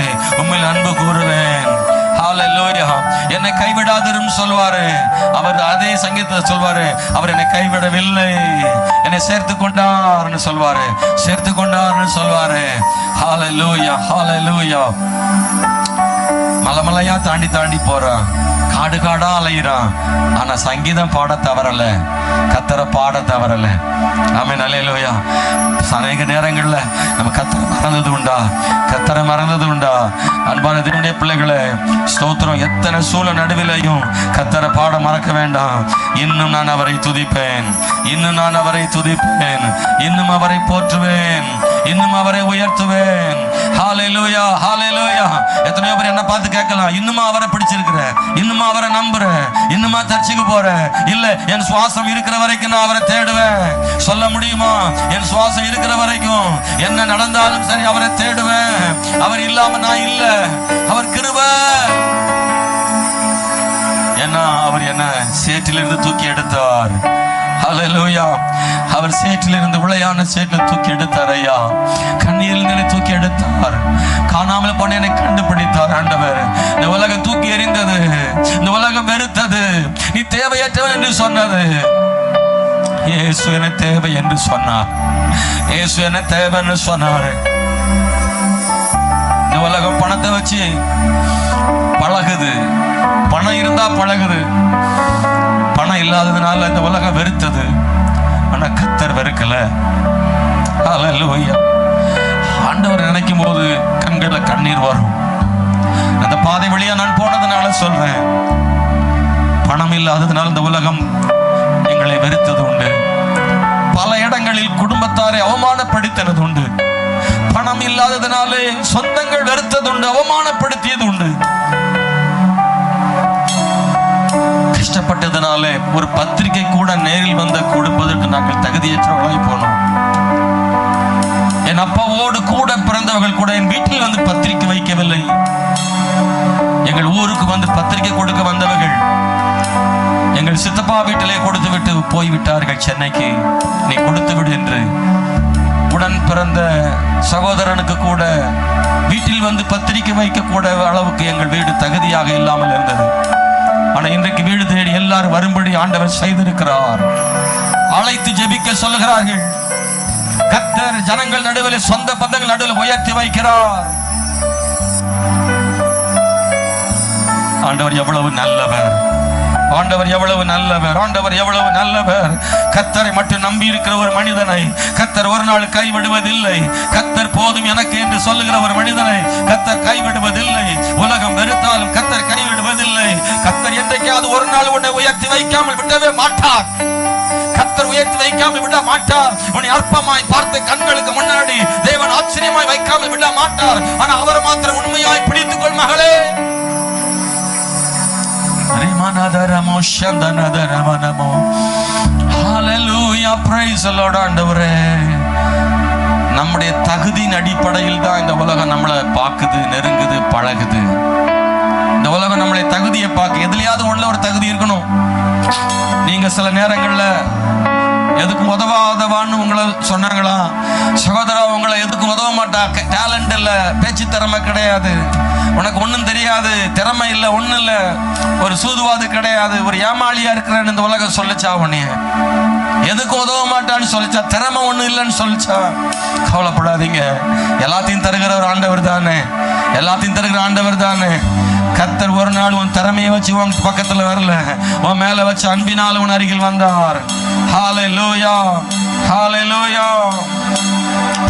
உம்மில் அன்பு கூறுவேன். ஹல்லேலூயா. என்னை கைவிடாதிரும் சொல்வாரு அவர். அதே சங்கீதத்தை சொல்வாரு, அவர் என்னை கைவிடவில்லை, என்னை சேர்த்து கொண்டார்னு சொல்வாரு, சேர்த்து கொண்டார்னு சொல்வாரு. ஹல்லேலூயா, ஹல்லேலூயா. மலைமலையா தாண்டி தாண்டி போறான், காடு காடா அலையிறான். ஆனா சங்கீதம் பாட தவறல, கர்த்தரை பாட தவறல. ஆமென். அல்லேலூயா. அநேக நேரங்கள்ல நம்ம கர்த்தரை மறந்தது உண்டா? கர்த்தரை மறந்தது உண்டா? அன்பான தேவனுடைய பிள்ளைகளே, ஸ்தோத்திரம். எத்தனை சூழ நடுவிலையும் கர்த்தரை பாட மறக்க வேண்டாம். இன்னும் நான் அவரை துதிப்பேன், இன்னும் நான் அவரை துதிப்பேன், இன்னும் அவரை போற்றுவேன், இன்னும் அவரை உயர்த்துவேன். ஹல்லேலூயா, ஹல்லேலூயா. எத்தனையோ பேர் என்ன பார்த்து கேட்கலாம், இன்னுமா அவரை பிடிச்சிருக்கிற, இன்னுமா அவரை நம்புற, இன்னுமா சர்ச்சுக்கு போற? இல்ல, என் சுவாசம் இருக்கிற வரைக்கும் நான் அவரை தேடுவேன். சொல்ல முடியுமா? என் சுவாசம் இருக்கிற வரைக்கும் என்ன நடந்தாலும் சரி அவரை தேடுவேன். அவர் இல்லாம நான் இல்ல. அவர் கிருபை. ஏன்னா அவர் என்ன சேற்றிலிருந்து தூக்கி எடுத்தார். ஹல்லேலூயா. அவர் சேற்றிலிருந்து விளையான சேற்றில் தூக்கி எடுத்தார் ஐயா. கண்ணீரில் தூக்கி எடுத்தார். காணாமல் போன என்னை கண்டுபிடித்தார் ஆண்டவர். இந்த உலகம் தூக்கி எறிந்தது, இந்த உலகம் வெறுத்தது, நீ தேவையற்றவன் என்று சொன்னது. இயேசு என்ன தேவை என்று சொன்னார். இயேசு என்ன தேவை என்று சொன்னார். இந்த உலகம் பணத்தை வச்சு பழகுது, பணம் இருந்தா பழகுது. பணம் இல்லாததுனால இந்த உலகம் வெறுத்தது. ஆனா கர்த்தர் வெறுக்கல. ஹல்லேலூயா. ஆண்டவர் நினைக்கும் போது கண்களில் கண்ணீர் வரும். அந்த பாதை வழியா நான் போனதுனால சொல்றேன், பணம் இல்லாததுனால இந்த உலகம் எங்களை வெறுத்தது உண்டு. பல இடங்களில் குடும்பத்தாரை அவமானப்படுத்தினது உண்டு. பணம் இல்லாததுனாலே சொந்தங்கள் வெறுத்தது உண்டு, அவமானப்படுத்தியது உண்டு. கஷ்டப்பட்டதுனாலே ஒரு பத்திரிகை கூட நேரில் வந்து கொடுப்பதற்கு நாங்கள் தகுதியற்றவர்களாய் போனோம். என் அப்பாவோடு கூட பிறந்தவர்கள் கூட என் வீட்டில் வந்து பத்திரிகை வைக்கவில்லை. எங்கள் ஊருக்கு வந்து பத்திரிகை கொடுக்க வந்தவர்கள் எங்கள் சித்தப்பா வீட்டிலே கொடுத்து விட்டு போய்விட்டார்கள் சென்னைக்கு. நீ கொடுத்து விடு என்று உடன் பிறந்த சகோதரனுக்கு கூட வீட்டில் வந்து பத்திரிகை வைக்க கூட அளவுக்கு எங்கள் வீடு தகுதியாக இல்லாமல் இருந்தது. ஆனா இன்றைக்கு வீடு தேடி எல்லாரும் வரும்படி ஆண்டவர் செய்திருக்கிறார். அழைத்து ஜெபிக்க சொல்லுகிறார்கள். கர்த்தர் ஜனங்கள் நடுவில், சொந்த பந்தங்கள் நடுவில் உயர்த்தி வைக்கிறார். ஆண்டவர் எவ்வளவு நல்லவர், ஆண்டவர் எவ்வளவு நல்லவர், ஆண்டவர் எவ்வளவு நல்லவர். கர்த்தரை மட்டும் நம்பி இருக்கிற ஒரு மனிதனை கர்த்தர் ஒரு நாள் கைவிடுவதில்லை. கர்த்தர் போதும் எனக்கு என்று சொல்லுகிற ஒரு மனிதனை கர்த்தர் கைவிடுவதில்லை. உலகம் வெறுத்தாலும் கர்த்தர் கைவிடுவதில்லை. கர்த்தர் என்றைக்காவது ஒரு நாள் உன்னை உயர்த்தி வைக்காமல் விடவே மாட்டார். கர்த்தர் உயர்த்தி வைக்காமல் விட மாட்டார். உன்னை அற்பமாய் பார்த்து கண்களுக்கு முன்னாடி தேவன் ஆச்சரியமாய் வைக்காமல் விட மாட்டார். ஆனா அவரை மாத்திரம் உண்மையாய் பிடித்துக் கொள் மகளே. நம்முடைய தகுதியின் அடிப்படையில் தான் இந்த உலகம் நம்மளை பார்க்குது, நெருங்குது, பழகுது. இந்த உலகம் நம்மளை தகுதியை பார்க்க, எதுலையாவது உள்ள ஒரு தகுதி இருக்கணும். நீங்க சில நேரங்கள்ல எதுக்கும் உதவாதவான்னு உங்களை சொன்னாங்களா? சகோதரா, உங்களை எதுக்கும் உதவ மாட்டா, டேலண்ட் இல்லை, பேச்சு திறமை கிடையாது, உனக்கு ஒன்றும் தெரியாது, திறமை இல்லை, ஒன்றும் இல்லை, ஒரு சூதுவாது கிடையாது, ஒரு ஏமாளியா இருக்கிறேன்னு இந்த உலகம் சொல்லிச்சா? உன்னைய எதுக்கும் உதவ மாட்டான்னு சொல்லிச்சா? திறமை ஒன்றும் இல்லைன்னு சொல்லிச்சா? கவலைப்படாதீங்க. எல்லாத்தையும் தருகிற ஒரு ஆண்டவர் தானே, எல்லாத்தையும் தருகிற ஆண்டவர் தானே. கர்த்தர் ஒரு நாள் உன் திறமையை வச்சு உன் பக்கத்துல வரல, உன் மேல வச்சு அன்பினால் உன் அருகில் வந்தார். Hallelujah, hallelujah.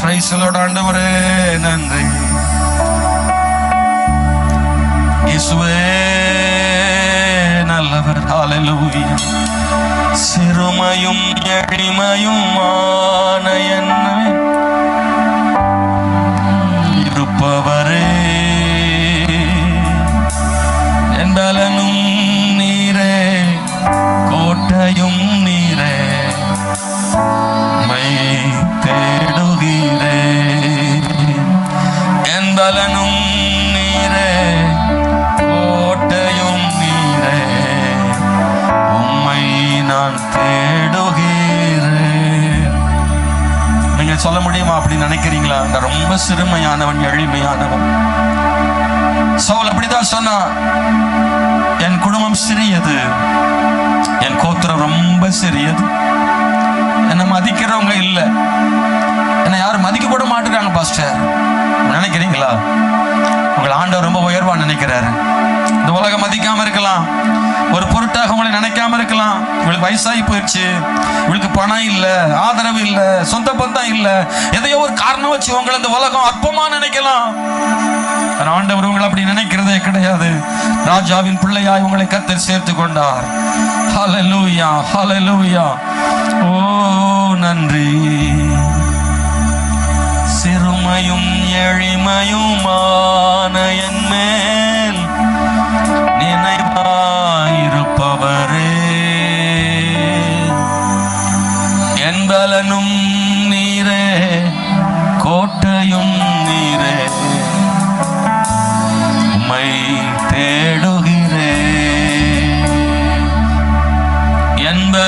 Praise the Lord. ஆண்டவரே நன்றி. இயேசுவே நல்லவர். ஹல்லேலூயா. சிறுமையும் எளிமையுமான என்னை இருப்பவரே, பலனும் நீரே, கோட்டையும் நீரே, மை தேடுகிறே. என் பலனும் நீரே, கோட்டையும் நீரே, உம்மை நான் தேடுகிறேன். நீங்க சொல்ல முடியுமா? அப்படி நினைக்கிறீங்களா? நான் ரொம்ப சிறுமையானவன், எளிமையானவன். சவுல் அப்படிதான் சொன்னா. என் குடும்பம் சிறியது, என் கோத்திரம் ரொம்ப சிறியது, என்னை மதிக்கிறவங்க இல்லை, என்னை யாரும் மதிக்க கூட மாட்டுறாங்க பாஸ்டர். நினைக்கிறீங்களா? உங்களை ஆண்டவர் ரொம்ப உயர்வா நினைக்கிறாரு. இந்த உலகம் மதிக்காம இருக்கலாம், ஒரு பொருட்டாக உங்களை நினைக்காம இருக்கலாம். இவளுக்கு வயசாகி போயிடுச்சு, இவளுக்கு பணம் இல்லை, ஆதரவு இல்லை, சொந்த பந்தம் இல்லை, எதையோ ஒரு காரணம் வச்சு உங்களை இந்த உலகம் அற்பமா நினைக்கலாம். ஆண்டவர் உங்களை அப்படி நினைக்கிறதே கிடையாது. ராஜாவின் பிள்ளையாய் உங்களை கர்த்தர் சேர்த்து கொண்டார். ஹல்லேலூயா, ஹல்லேலூயா. ஓ நன்றி. சிறுமையும் எளிமையுமான என் மேல் நினைவாயிருப்பவரே, என் பலனும் நீரே, கோட்டையும் நீரே, உம்மை தேடுகிறேன்.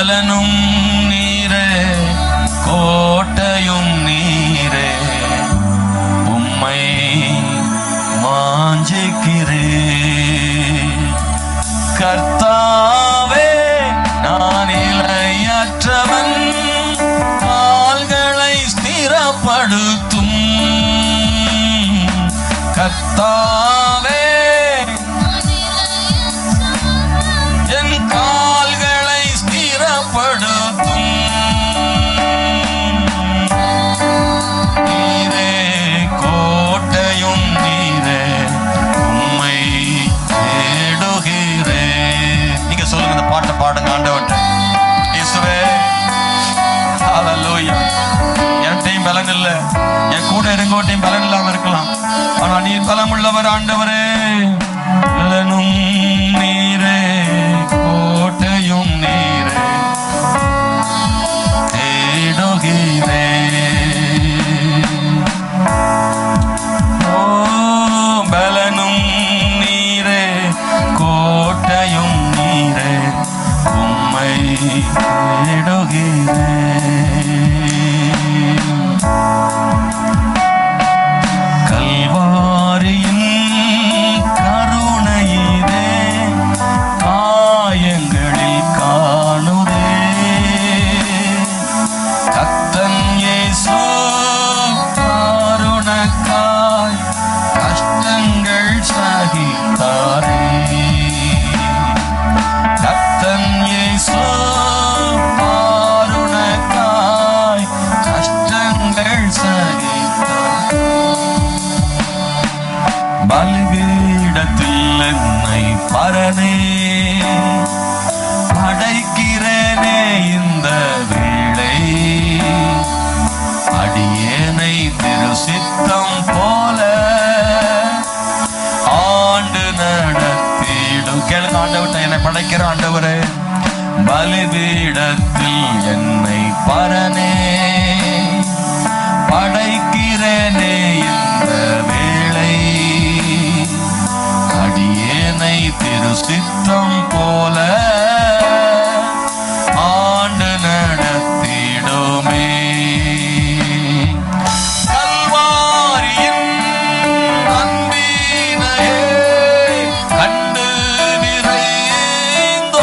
பலனும் நீரே, கோட்டையும் நீரே, உம்மை வாஞ்சிக்கிறேன். கர்த்தாவே நான் இளையற்றவன், கால்களை ஸ்திரப்படுத்தும். கர்த்தாவே என் கால்களை ஸ்திரப்படுத்தும். நீரே கோட்டையும் நீரே, உம்மை தேடுகிறேன். நீங்க சொல்லுங்க, இந்த பாட்டை பாடுங்க ஆண்டவர்ட்ட. இயேசுவே, ஹல்லேலூயா. என்கிட்டயும் பலன் இல்லை, என் கூட இருங்கோட்டையும் பலன் இல்லாம இருக்கலாம், ஆனா நீர் பலம் உள்ளவர் ஆண்டவரே. பலனும் நீரே, கோட்டையும் நீரே, தேடுகிறேன். ஓ பலனும் நீரே, கோட்டையும் நீரே, உம்மை தேடுகிறேன். கல்வாரியின் கருணையிலே காயங்களில் காணுதே. கர்த்தன் இயேசு கருணைக்காய் கஷ்டங்கள் சகித்தாரே. கர்த்தன் இயேசு கருணைக்காய் கஷ்டங்கள் சகித்தார். பலிபீடத்தில் என்னை பரனே அடைக்கிறேனே இந்த வேளை. அடியேனை திரு சித்தம் போல ஆண்டு நடத்திடும். கேளுங்க, ஆண்டவர்ட்ட என்னை படைக்கிற ஆண்டவரே, பலிபீடத்தில் என்னை பரனே படைக்கிறேனே இந்த வேளை. அடியேனை திரு சித்தம் போல ஆண்டு நடத்திடுமே. கல்வாரியின் அன்பினையே கண்டு விரைந்தோடி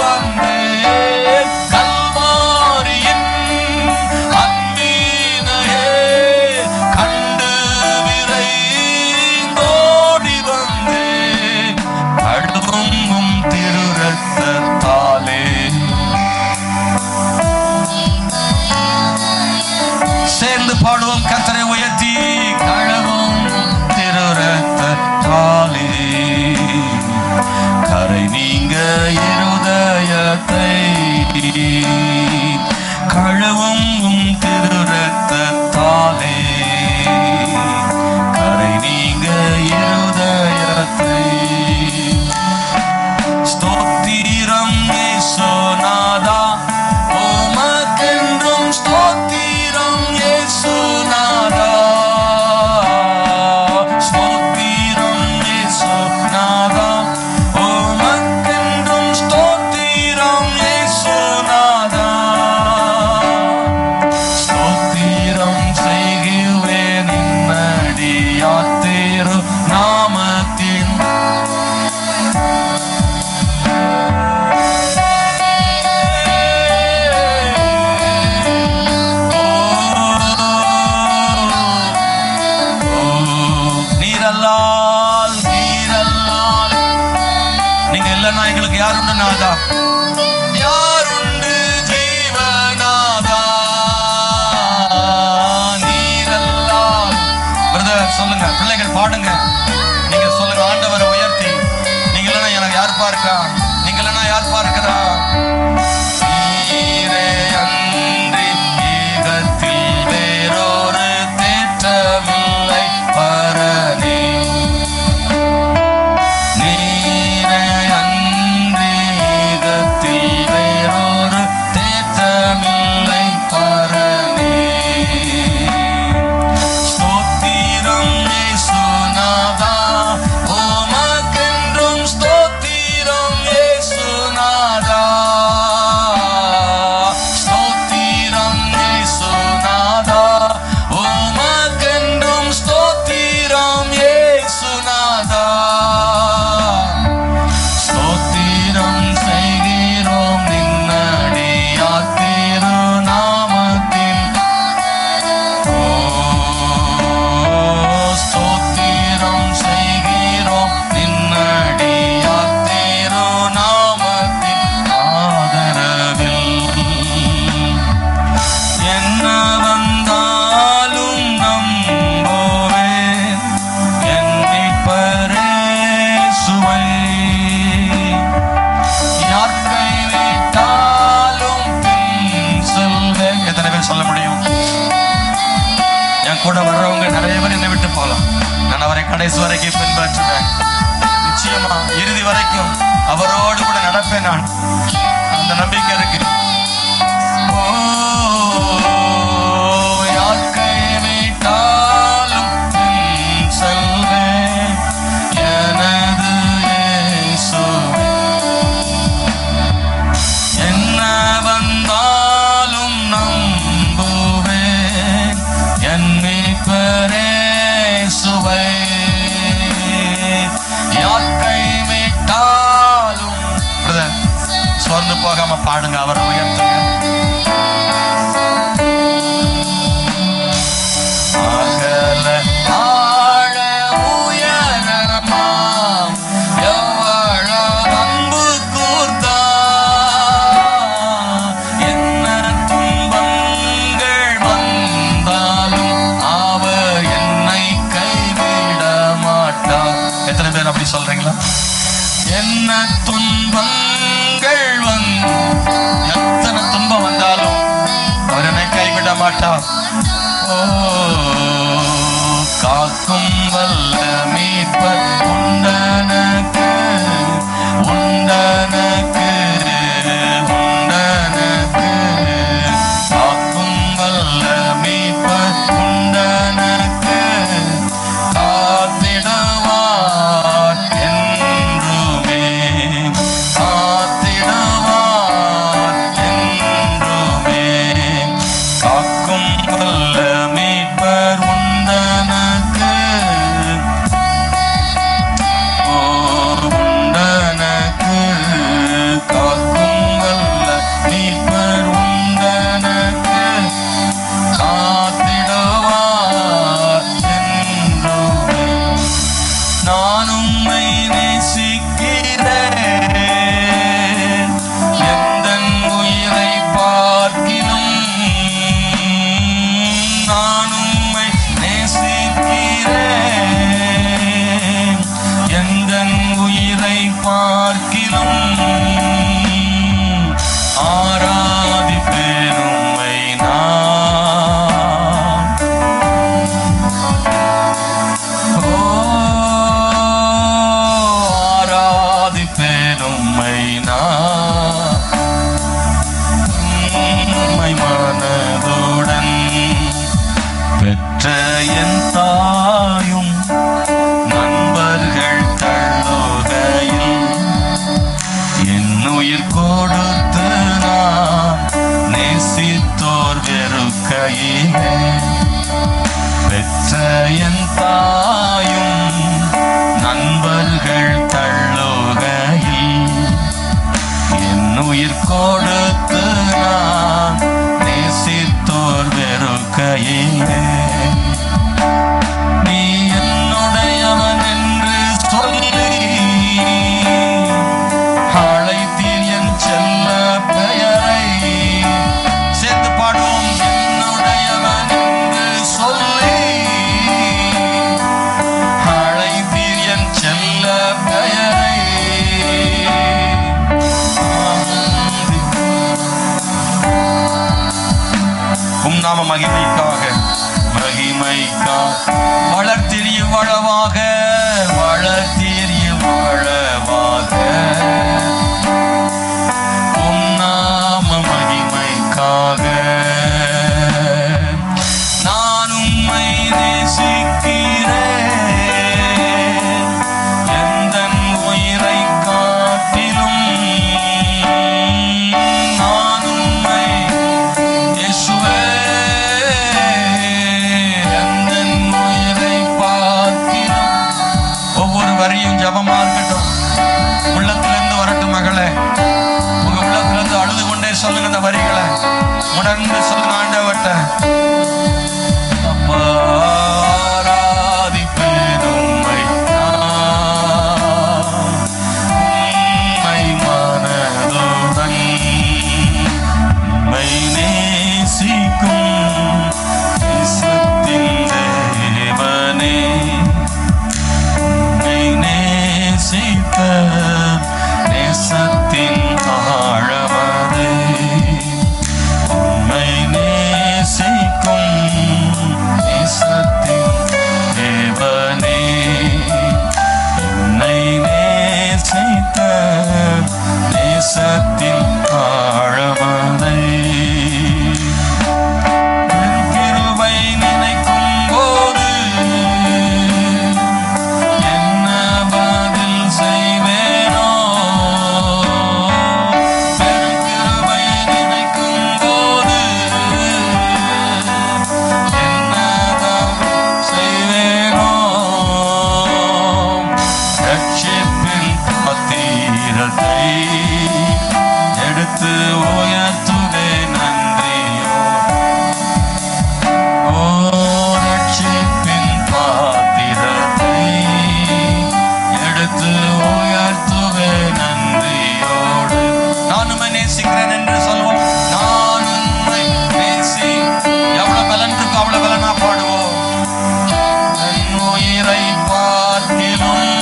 வந்தேன். கல்வாரியின் அன்பினையே கண்டு விரைந்தோடி வந்தேன். கடுவும் திரு ரத்தத்தாலே சேர்ந்து பாடுவோம், கர்த்தரை உயர்த்தி. கழுவும் திரு ரத்தத்தாலே கரை நீங்க இருதயத்தை. கழுவும் திரு ரத்தத்தாலே கரை நீங்க இருதயத்தை. ஸ்தோத்திரம் இயேசுநாதா, உமக்கென்றும் ஸ்தோத்திரம் இயேசுநாதா. ஸ்தோத்திரம் இயேசுநாதா, உமக்கென்றும் ஸ்தோத்திரம் இயேசுநாதா. ஸ்தோத்திரம் செய்குவேன் இன்னடியார் திரு நாமத்தின். நீரல்லால் நீரல்லால் நீங்க இல்லைன்னா எங்களுக்கு யாருண்டு நாதா? யாருண்டு ஜீவநாதா? நீரல்லால். பிரதர் சொல்லுங்க, பிள்ளைகள் பாடுங்க, நீங்க சொல்லுங்க, ஆண்டவரை உயர்த்தி. நீங்க இல்லைன்னா எனக்கு யாருப்பா இருக்கா? நீங்க இல்லைன்னா யாருப்பா இருக்கிறா? நீரே அன்றி ஈகத்தில் வேறொரு தேற்றமில்லை பரனே. நீரே அன்றி ஈகத்தில் வேறொரு தேற்றமில்லை பரனே. ஸ்தோத்திரம் இயேசுநாதா, உமக்கென்றும் ஸ்தோத்திரம் இயேசுநாதா. கூட வர்றவங்க நிறைய பேர் என்னை விட்டு போகலாம், நான் அவரை கடைசி வரைக்கும் பின்பற்றுவேன். நிச்சயமா இறுதி வரைக்கும் அவரோடு கூட நடப்பேன். நான் அந்த நம்பிக்கை இருக்கு. சோர்ந்து போகாம பாடுங்க, அவரை உயர்த்துங்க. அகல ஆழ உயரமாம் எவ்வளவு அன்பு கூர்த்தா, என்ன துன்பங்கள் வந்தாலும் அவர் என்னை கைவிட மாட்டார். எத்தனை பேர் அப்படி சொல்றீங்களா? என்ன துன்பங்கள் எத்தனை துன்பம் வந்தாலும் அவர் என்னை கைவிட மாட்டார். ஓ காக்கும் வல்ல மீட்பர் உண்டனக்கு உண்டனக்கு உண்டனக்கு, காக்கும் வல்ல மீட்பர் உண்டனக்கு, காத்திடுவார் என்றுமே காத்திடுவார் என்றுமே, காக்கும் வல்ல மீட்பர் உண்டனக்கு உண்டனக்கு, காக்கும் வல்ல மீட்பர் உண்டனக்கு, காத்திடுவார் என்றுமே. நான் உம்மை நேசிக்கிறேன், எந்தன் உயிரை பார்க்கிலும் நான் உம்மை நேசிக்கிறேன், எந்தன் உயிரை பார்க்கிலும் ஆராதிப்பேன் உம்மை நான். ஆராதிப்பேன் உம்மை நான், உம்மை மனதுடன் பெற்ற என் தாயும் நண்பர்கள் தள்ளுகையில் என் உயிர் கொடுத்து நான் நேசித்தோர் வெறுக்கையிலே, பெற்ற என் தாயும் நண்பர்கள் தள்ளுகையில் என் உயிர் கொடுத்து நான் நேசித்தோர் வெறுக்கையிலே, நீ என்னுடையவன் என்று சொல்லி அழைத்தீர் என் செல்ல பெயரை. சேர்ந்து பாடுவோம். என்னுடையவன் என்று சொல்லி அழைத்தீர் என் செல்ல பெயரை. உம் நாம மகிமைக்காக மகிமைக்காக வளர்த்தீர் இவ்வளவாக வளர்த்தீர் இவ்வளவாக, உம் நாம மகிமைக்காக நான் உம்மை நேசிக்கிறேன், எந்தன் உயிரை காட்டிலும் நான் உம்மை இயேசுவே எந்தன் உயிரை பார்க்கிறோம். ஒவ்வொரு வரியும் ஜபமா இருக்கட்டும், உள்ளத்திலிருந்து வரட்டும். மகளே, உங்க உள்ளத்திலிருந்து அழுது கொண்டே சொல்லுங்க இந்த வரிகளை, உணர்ந்து சொல்லுங்க ஆண்டவர்ட்ட. ஆராதிப்பேன் உம்மை நான், உம்மை மனதுடன் உம்மை நேசிக்கும் நேசத்தின் தேவனே, உம்மை நேசித்த நேசத்தின் ஆழமதே, உம்மை நேசிக்கும் எடுத்து உயர்த்துவே நன்றியோ. ஓ ரட்சிப்பின் பாத்திரத்தை எடுத்து உயர்த்துவே நன்றியோடு. நான் உம்மை நேசிக்கிறேன் என்று சொல்வோம். நான் உம்மை நேசி. எவ்வளவு பலன் இருக்கோ அவ்வளவு பலனா பாடுவோம். என் உயிரை பார்க்கிலும்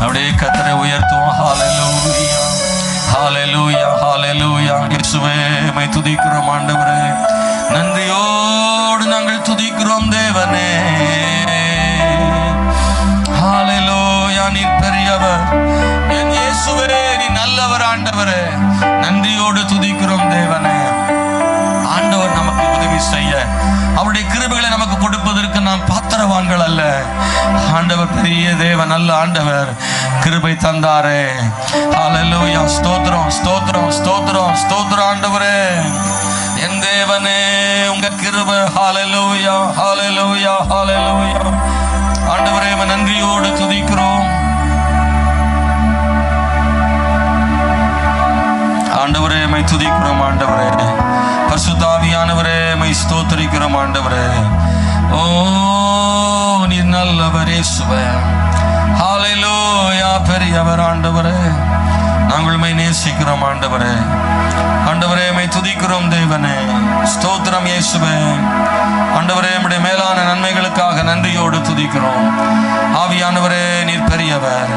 அப்படியே கர்த்தரை உயர்த்துவோம். ஹல்லேலூயா ஹல்லேலூயா ஹல்லேலூயா. இயேசுவே உம்மை துதிக்கிறோம் ஆண்டவரே. நன்றியோடு நாங்கள் துதிக்கிறோம் தேவனே. ஹல்லேலூயா. நீர் பெரியவர் என் இயேசுவே, நீ நல்லவர் ஆண்டவரே. நன்றியோடு துதிக்கிறோம் தேவனே. ஆண்டவர் நமக்கு உதவி செய்ய, அவருடைய கிருபைகளை நமக்கு கொடுப்பதற்கு நாம் பாத்திரவான்கள் அல்ல. ஆண்டவர் பெரிய தேவன், நல்ல ஆண்டவர், கிருபை தந்தாரே. ஹல்லேலூயா. ஸ்தோத்திரம் ஸ்தோத்திரம் ஸ்தோத்திரம் ஸ்தோத்திரம் ஆண்டவரே. என் தேவனே உங்க கிருபை. ஹல்லேலூயா ஹல்லேலூயா ஹல்லேலூயா. ஆண்டவரே நன்றியோடு துதிக்கிறோம். ஆண்டவரே மை துதிக்கிறோம் ஆண்டவரே. பரிசுத்த ஆவியானவரே மை ஸ்தோத்திரிக்கிறோம் ஆண்டவரே. ஓ நீர் நல்லவர் இயேசுவே. ஹல்லேலூயா. பெரியவர் ஆண்டவரே. நாங்கள் மை நேசிக்கிறோம் ஆண்டவரே. ஆண்டவரே மை துதிக்கிறோம் தேவனே. ஸ்தோத்திரம் இயேசுவே. ஆண்டவரே நம்முடைய மேலான நன்மைகளுக்காக நன்றியோடு துதிக்கிறோம். ஆவியானவரே நீர் பெரியவர்.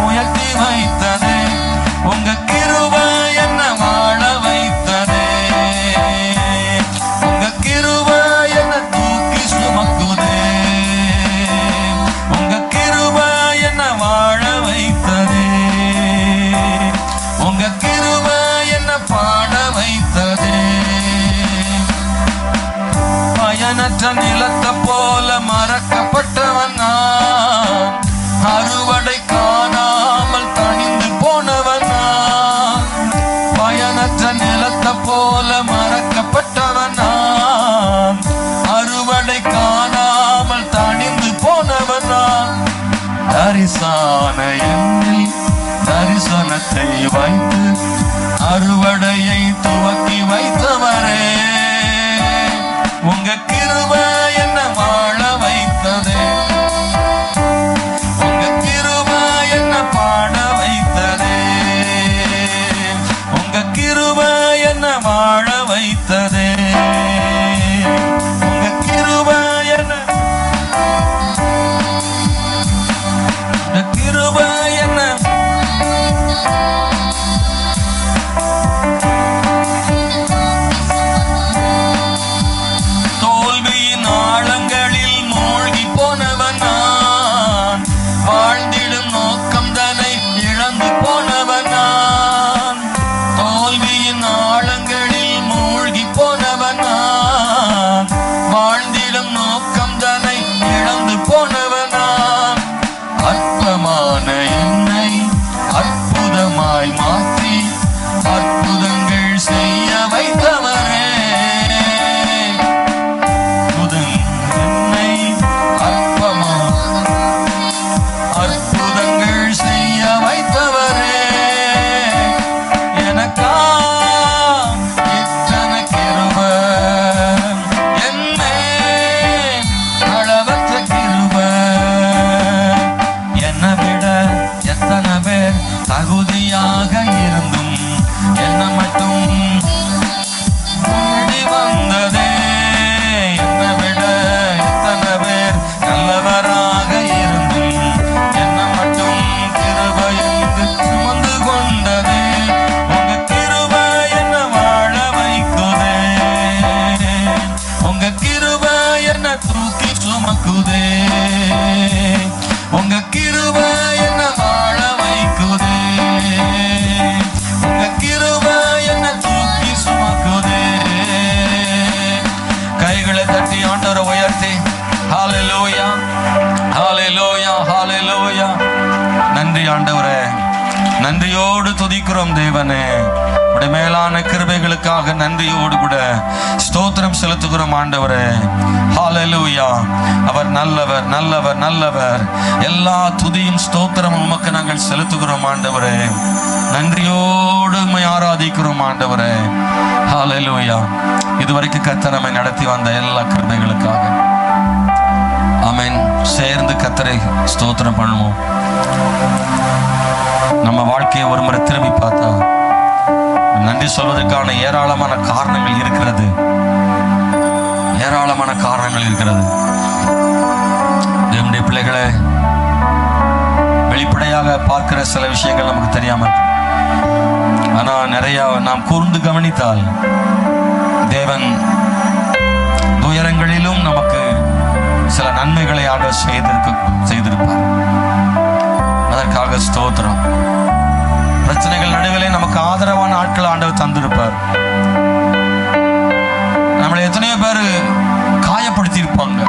உயர்த்தி வைத்ததே உங்க கிருபை, என்ன வாழ வைத்ததே உங்க கிருபை, என்ன தூக்கி சுமக்குதே உங்க கிருபை, என்ன வாழ வைத்ததே உங்க கிருபை, என்ன பாட வைத்ததே. பயனற்ற நிலத்தை போல மறக்கப்பட்டவன் நான், அறுவடை காணாமல் தணிந்து போனவன் நான். பயனற்ற நிலத்தை போல மறக்கப்பட்டவன் நான், அறுவடை காணாமல் தணிந்து போனவன் நான். தரிசன எண்ணில் தரிசனத்தை வைத்து அறுவடையை துவக்கி வைத்தவரே, உங்க கிருபை என்ன வாழ வைத்ததே பாட வைத்ததே உங்க கிருபை, என்ன வாழ வைத்ததே உங்க கிருபை, என்ன கிருபை, என்ன தனியாக இருந்தும் என்ன மட்டும் தேடி வந்ததே. என்னை விட எத்தனை பேர் நல்லவராக இருந்தும் என்ன மட்டும் கிருபை என்று சுமந்து கொண்டதே. உங்க கிருபை என்ன வாழ வைக்குதே. உங்க கிருபை என்ன தூக்கி சுமக்குதே. உங்க கிருபை என்ன வாழ வைக்குதே. உங்க கிருபை என்ன தூக்கி சுமக்குதே. கைகளை தட்டி ஆண்டவரை உயர்த்தி ஹல்லேலூயா ஹல்லேலூயா ஹல்லேலூயா. நன்றி ஆண்டவரே, நன்றியோடு துதிக்கிறோம் தேவனே. உடைய மேலான கிருபைகளுக்காக நன்றியோடு கூட ஸ்தோத்திரம் செலுத்துகிறோம் ஆண்டவரே. ஹல்லேலூயா. அவர் நல்லவர் நல்லவர் நல்லவர். எல்லா துதியும் ஸ்தோத்திரம் உமக்கு நாங்கள் செலுத்துகிறோம் ஆண்டவரே. நன்றியோடு உம்மை ஆராதிக்கிறோம் ஆண்டவரே. ஹல்லேலூயா. இதுவரைக்கும் கர்த்தர் நம்மை நடத்தி வந்த எல்லா கிருபைகளுக்காக ஆமென். சேர்ந்து கர்த்தரை ஸ்தோத்திரம் பண்ணுவோம். நம்ம வாழ்க்கையை ஒரு முறை திரும்பி பார்த்தா நன்றி சொல்வதற்கான ஏராளமான காரணங்கள் இருக்கிறது. ஏராளமான காரணங்கள் இருக்கிறது. தேவனுடைய பிள்ளைகளை வெளிப்படையாக பார்க்கிற சில விஷயங்கள் நமக்கு தெரியாமல், ஆனா நிறைய நாம் கூர்ந்து கவனித்தால் தேவன் துயரங்களிலும் நமக்கு சில நன்மைகளை ஆண்டவர் செய்திருப்பார். அதற்காக ஸ்தோத்திரம். பிரச்சனைகள் நடுவிலே நமக்கு ஆதரவான ஆட்கள் ஆண்டவர் தந்திருப்பார். நம்மளை எத்தனையோ பேர் காயப்படுத்தி இருப்பாங்க,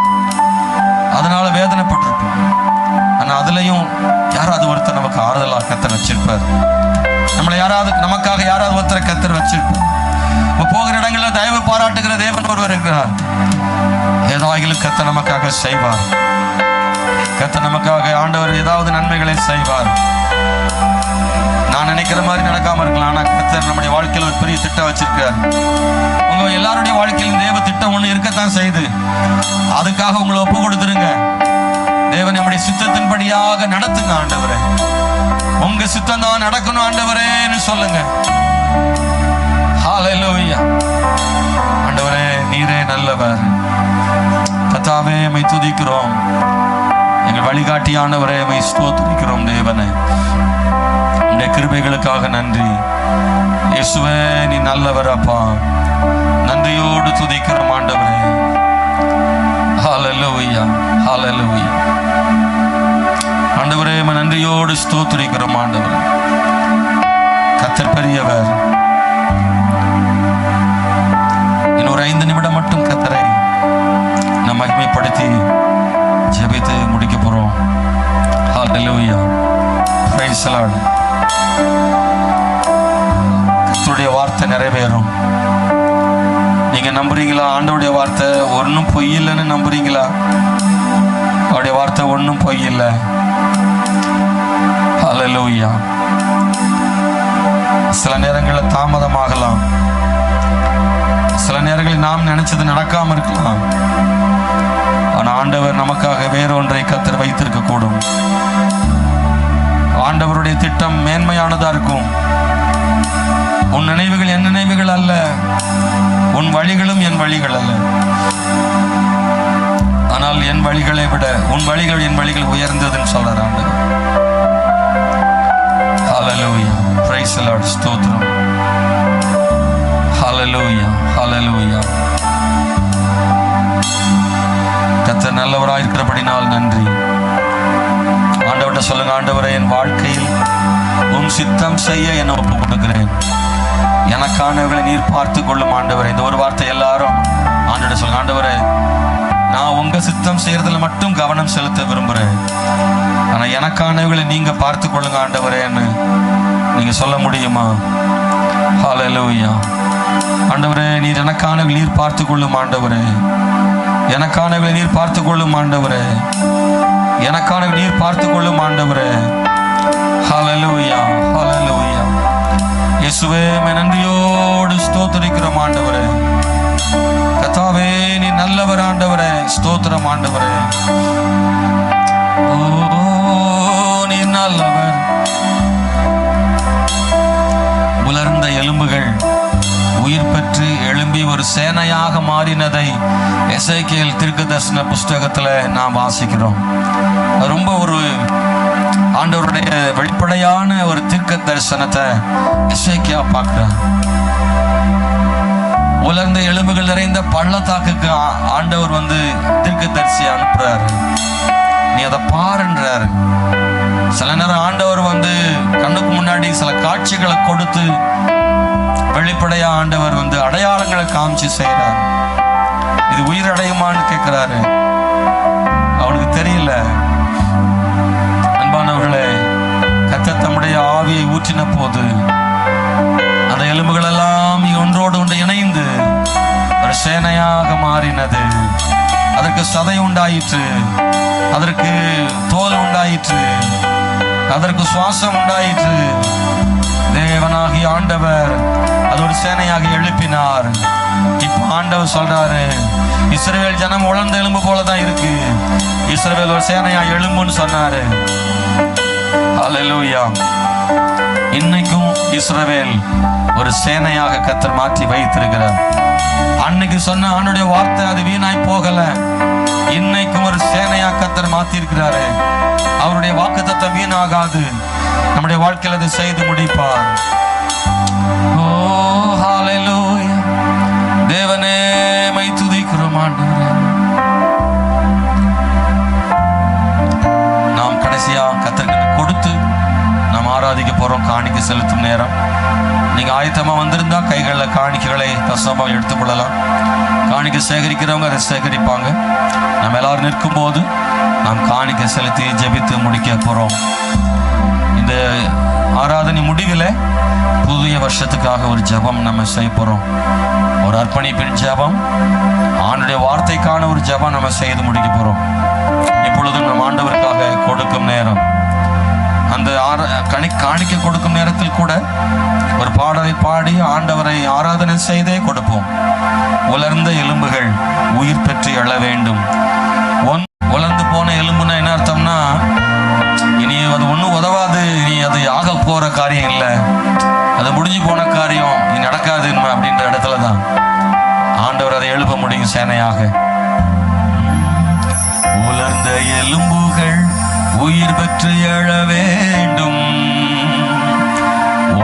அதனால வேதனைப்பட்டிருப்போம். ஆனா அதுலயும் யாராவது ஒருத்தர் நமக்கு ஆறுதலாக கர்த்தர் வச்சிருப்பார். நம்மளை நமக்காக யாராவது ஒருத்தரை கர்த்தர் வச்சிருப்பார். போகிற இடங்கள்ல தயவு பாராட்டுகிற தேவன் ஒருவர் இருக்கிறார். ஏதாயிலும் கர்த்தர் நமக்காக செய்வார். கர்த்தர் நமக்காக ஆண்டவர் ஏதாவது நன்மைகளை செய்வார். நான் நினைக்கிற மாதிரி நடக்காம இருக்கலாம், ஆனா கர்த்தர் நம்முடைய வாழ்க்கையில் ஒரு பெரிய திட்டம் வச்சிருக்கார். உங்க எல்லாருடைய வாழ்க்கையிலும் தேவ திட்டம் ஒண்ணு இருக்கத்தான் செய்யுது. அதுக்காக உங்களை ஒப்பு கொடுத்துருங்க. தேவன் நம்முடைய சித்தத்தின்படியாக நடத்துங்க ஆண்டவரே. உங்க சித்தம் தான் நடக்கணும் ஆண்டவரேன்னு சொல்லுங்க. ஹல்லேலூயா. ஆண்டவரே நீரே நல்லவர். கர்த்தாவே உம்மை துதிக்கிறோம். எங்கள் வழிகாட்டியானவரே உம்மை ஸ்தோத்திரிக்கிறோம். தேவனே உம்முடைய கிருபைகளுக்காக நன்றி. இயேசுவே நீ நல்லவர் அப்பா. நன்றியோடு துதிக்கிறோம் ஆண்டவரே. ஹல்லேலூயா ஹல்லேலூயா. ஆண்டவரே உம்மை நன்றியோடு ஸ்தோத்திரிக்கிறோம் ஆண்டவரே. கர்த்தர் பெரியவர். இன்னொரு 5 நிமிடம் மட்டும் கர்த்தரை நாம் மகிமைப்படுத்தி ஜெபித்து முடிக்க போறோம். ஹல்லேலூயா. Praise the Lord. கர்த்தருடைய வார்த்தை நிறைவேறும். நீங்க நம்புறீங்களா? ஆண்டவருடைய வார்த்தை ஒன்றும் பொய் இல்லைன்னு நம்புறீங்களா? அவருடைய வார்த்தை ஒன்றும் பொய் இல்லை. ஹல்லேலூயா. சில நேரங்களில் தாமதமாகலாம், சில நேரங்களில் நாம் நினைச்சது நடக்காம இருக்கலாம். ஆனா ஆண்டவர் நமக்காக வேறொன்றை கர்த்தர் வைத்திருக்க கூடும். ஆண்டவருடைய திட்டம் மேன்மையானதா இருக்கும். உன் நினைவுகள் என் நினைவுகள் அல்ல, உன் வழிகளும் என் வழிகள் அல்ல. ஆனால் என் வழிகளை விட உன் வழிகள் என் வழிகள் உயர்ந்ததுன்னு சொல்றார் ஆண்டவர். ஹல்லேலூயா. Praise the Lord. ஸ்தோத்திரம். ஹல்லேலூயா ஹல்லேலூயா. கர்த்தர் நல்லவராய் இருக்கிறபடினால் நன்றி. ஆண்டவர்கிட்ட சொல்லுங்க, ஆண்டவரே என் வாழ்க்கையில் உம் சித்தம் செய்ய என்னை ஒப்பு கொடுக்கிறேன். எனக்கானவர்களை நீர் பார்த்து கொள்ளும் ஆண்டவரே. இந்த ஒரு வார்த்தை எல்லாரும் ஆண்டவர்கிட்ட சொல்லுங்க. ஆண்டவரே நான் உங்க சித்தம் செய்யறதுல மட்டும் கவனம் செலுத்த விரும்புறேன். ஆனா எனக்கானவர்களை நீங்க பார்த்து கொள்ளுங்க ஆண்டவரேன்னு நீங்க சொல்ல முடியுமா? ஹல்லேலூயா. ஆண்டவரே நீர் எனக்கானவர்களை நீர் பார்த்து கொள்ளும் ஆண்டவரே. எனக்கானவர்களை நீர் பார்த்து கொள்ளும் ஆண்டவரே. எனக்கானவர்களை நீர் பார்த்து கொள்ளும் ஆண்டவரே. ஹல்லேலூயா ஹல்லேலூயா. இயேசுவே நன்றியோடு ஸ்தோத்திரிக்கிறோம் ஆண்டவரே. கர்த்தாவே நீ நல்லவர் ஆண்டவரே. ஸ்தோத்திரம் ஆண்டவரே. ஓ நீ நல்லவர். சேனையாக மாறினதை எசேக்கியேல் தீர்க்கதரிசன புஸ்தகத்துல நாம் வாசிக்கிறோம். ரொம்ப ஒரு ஆண்டவருடைய வெளிப்படையான ஒரு தீர்க்க தரிசனத்தை எசேக்கியா பார்க்கிறார். உலர்ந்த எலும்புகள் நிறைந்த பள்ளத்தாக்குக்கு ஆண்டவர் தீர்க்க தரிசி அனுப்புறாரு. நீ அதை பாருன்றாரு. சில நேரம் ஆண்டவர் கண்ணுக்கு முன்னாடி சில காட்சிகளை கொடுத்து வெளிப்படையா ஆண்டவர் அடையாளங்களை காமிச்சு செய்யறாரு. இது உயிரடையுமான்னு கேட்கிறாரு. அவனுக்கு தெரியல. அன்பானவர்களே, கர்த்தர் தம்முடைய ஆவியை ஊற்றின போது அந்த எலும்புகள் எல்லாம் ஒன்றோடு ஒன்று இணைந்து ஒரு சேனையாக மாறினது. அதற்கு சதை உண்டாயிற்று, அதற்கு தோல் உண்டாயிற்று, அதற்கு சுவாசம் உண்டாயிற்று. தேவனாகிய ஆண்டவர் அது ஒரு சேனையாக எழுப்பினார். இப்ப ஆண்டவர் சொல்றாரு, இஸ்ரவேல் ஜனம் உலர்ந்த எலும்பு போலதான் இருக்கு, இஸ்ரவேல் ஒரு சேனையாக எழும்புன்னு சொன்னாரு. ஹல்லேலூயா. இன்னைக்கும் இஸ்ரவேல் ஒரு சேனையாக கர்த்தர் மாற்றி வைத்திருக்கிறார். அன்னைக்கு சொன்ன ஆண்டுடைய வார்த்தை அது வீணாய் போகல. இன்னைக்கும் ஒரு சேனையா கர்த்தர் மாத்தி இருக்கிறாரு. அவருடைய வாக்குத்தத்தம் வீணாகாது. நம்முடைய வாழ்க்கையில் அதை செய்து முடிப்பார். ஓ ஹல்லேலூயா. தேவனே மை துதிக்கிறோம் ஆண்டவரே. நாம் கடைசியா கர்த்தருக்கு கொடுத்து நாம் ஆராதிக்க போறோம். காணிக்கை செலுத்தும் நேரம். நீங்க ஆயத்தமா வந்திருந்தா கைகளில் காணிக்கைகளை தசமா எடுத்துக்கொள்ளலாம். காணிக்கை சேகரிக்கிறவங்க அதை சேகரிப்பாங்க. நம்ம எல்லாரும் நிற்கும் போது நாம் காணிக்கை செலுத்தி ஜெபித்து முடிக்க போறோம். இந்த ஆராதனை முடிவில் புதிய வருஷத்துக்காக ஒரு ஜெபம் நம்ம செய்ய போறோம். ஒரு அர்ப்பணிப்பின் ஜெபம், ஆண்டுடைய வார்த்தைக்கான ஒரு ஜெபம் நம்ம செய்து முடிக்க போறோம். இப்பொழுதும் நம் ஆண்டவருக்காக கொடுக்கும் நேரம். அந்த காணிக்கை கொடுக்கும் நேரத்தில் கூட ஒரு பாடலை பாடி ஆண்டவரை ஆராதனை செய்தே கொடுப்போம். உலர்ந்த எலும்புகள் உயிர் பெற்று எழ வேண்டும். உலர்ந்து போன எலும்புனா என்ன அர்த்தம்னா, இனி அது ஒன்றும் உதவாது, இனி அது ஆக போற காரியம் இல்லை, அது முடிஞ்சு போன காரியம், இனி நடக்காது அப்படின்ற இடத்துல தான் ஆண்டவர் அதை எழுப்ப முடியும் சேனையாக. உலர்ந்த எலும்புகள் உயிர் பெற்று எழ வேண்டும்,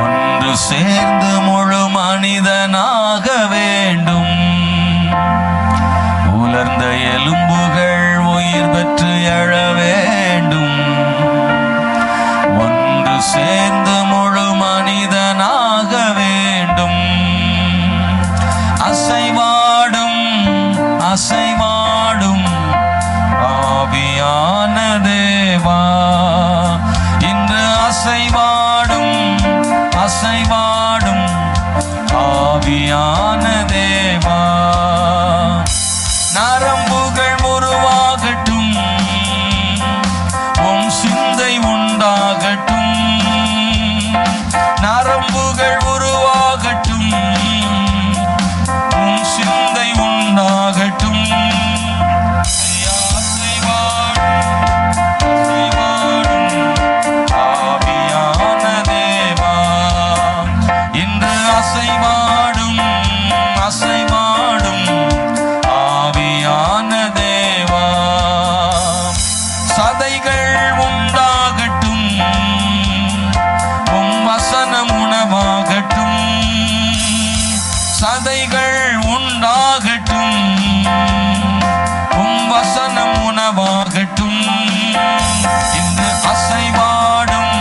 ஒன்று சேர்ந்து முழு மனிதனாக வேண்டும். உலர்ந்த எலும்புகள் உயிர் பெற்று எழ வேண்டும், ஒன்று சேர்ந்து முழு மனிதனாக வேண்டும். அசைவாடும் அசைவாடும் ஆவியான தேவா, இன்று அசைவாடும் அசைவாடும் ஆவியான தேவா. நரம்புகள் உருவாகட்டும், உம் சிந்தை உண்டாகட்டும். நரம்புகள் உருவாகட்டும், உம் சிந்தை உண்டாகட்டும். அசைவாடும் அசைவாடும் ஆவியான தேவா. சதைகள் உண்டாகட்டும், உம் வசனம் உணவாகட்டும். சதைகள் உண்டாகட்டும், உம் வசனம் உணவாகட்டும். இந்த அசைவாடும்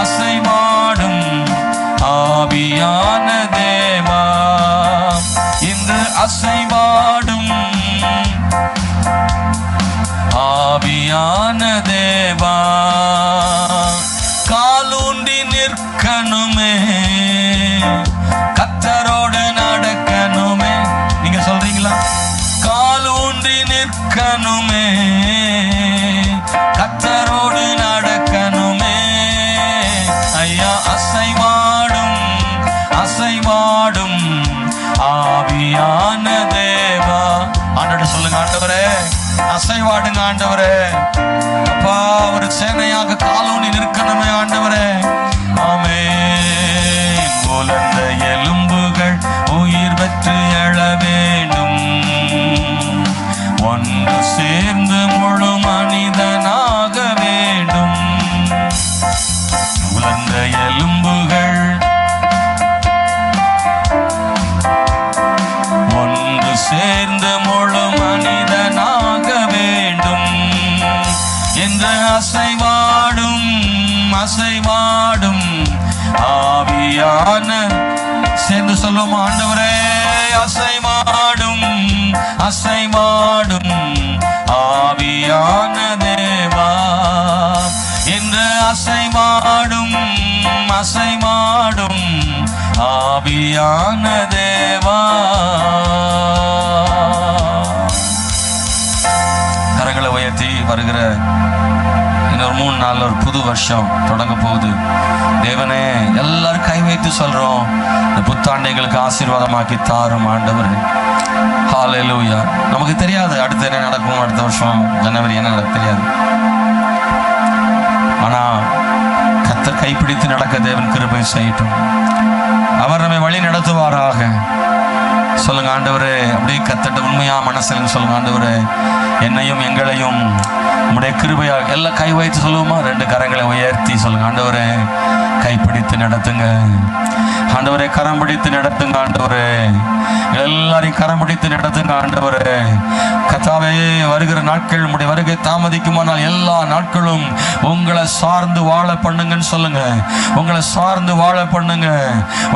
அசைவாடும் ஆவியான தேவா, இன்று அசைவாடும் ஆவியான தேவா. காலூண்டி நிற்கணுமே, கர்த்தரோடு நடக்கணுமே. நீங்க சொல்றீங்களா? காலூண்டி நிற்கணுமே, கர்த்தரோடு நடக்கணுமே. ஐயா அசைவாடும் அசைவாடும் ஆவியான தேவா. ஆண்டவரே சொல்லுங்க, ஆண்டவரே அசைவாடுங்க ஆண்டவரே. அப்பா, ஒரு சேனையாக காலூனி நிற்கணுமே ஆண்டவரே. ஆமென். உலர்ந்த எலும்புகள் உயிர் பெற்று எழவே ஆவியான சேர்ந்து சொல்லுவோம், ஆண்டவரே அசைமாடும் அசைமாடும் ஆவியான தேவா, இன்று அசைமாடும் அசைமாடும் ஆவியான தேவா. கரங்களை உயர்த்தி வருகிற இன்னொரு 3 நாள் ஒரு புது வருஷம் தொடங்க போகுது. தேவனே, எல்லாரும் கை வைத்து சொல்றோம், இந்த புத்தாண்டைகளுக்கு ஆசீர்வாதமாக்கி தாரும் ஆண்டவரே. ஹல்லேலூயா. நமக்கு தெரியாது அடுத்து என்ன நடக்கும், அடுத்த வருஷம் ஜனவரி என்ன நடக்கும் தெரியாது. ஆனா கர்த்தர் கைப்பிடித்து நடக்க தேவன் கிருபை செய்யட்டும். அவர் நம்மை வழி நடத்துவாராக. சொல்லுங்க, ஆண்டவரே, அப்படியே கர்த்தர்ட்ட உண்மையா மனசுலன்னு சொல்லுங்க, ஆண்டவரே என்னையும் எங்களையும் உம்முடைய கிருபையா. எல்லாம் கை வைத்து சொல்லுவோமா? 2 கரங்களை உயர்த்தி சொல்லுங்க, ஆண்டவரே கைப்பிடித்து நடத்துங்க, ஆண்டவரே கரம் பிடித்து நடத்துங்க, ஆண்டவரே எல்லாரையும் கரம் பிடித்து நடத்துங்க, ஆண்டவரே. கர்த்தாவே, வருகிற நாட்கள் உம்முடைய வருகை தாமதிக்குமானால் எல்லா நாட்களும் உங்களை சார்ந்து வாழ பண்ணுங்கன்னு சொல்லுங்க. உங்களை சார்ந்து வாழ பண்ணுங்க,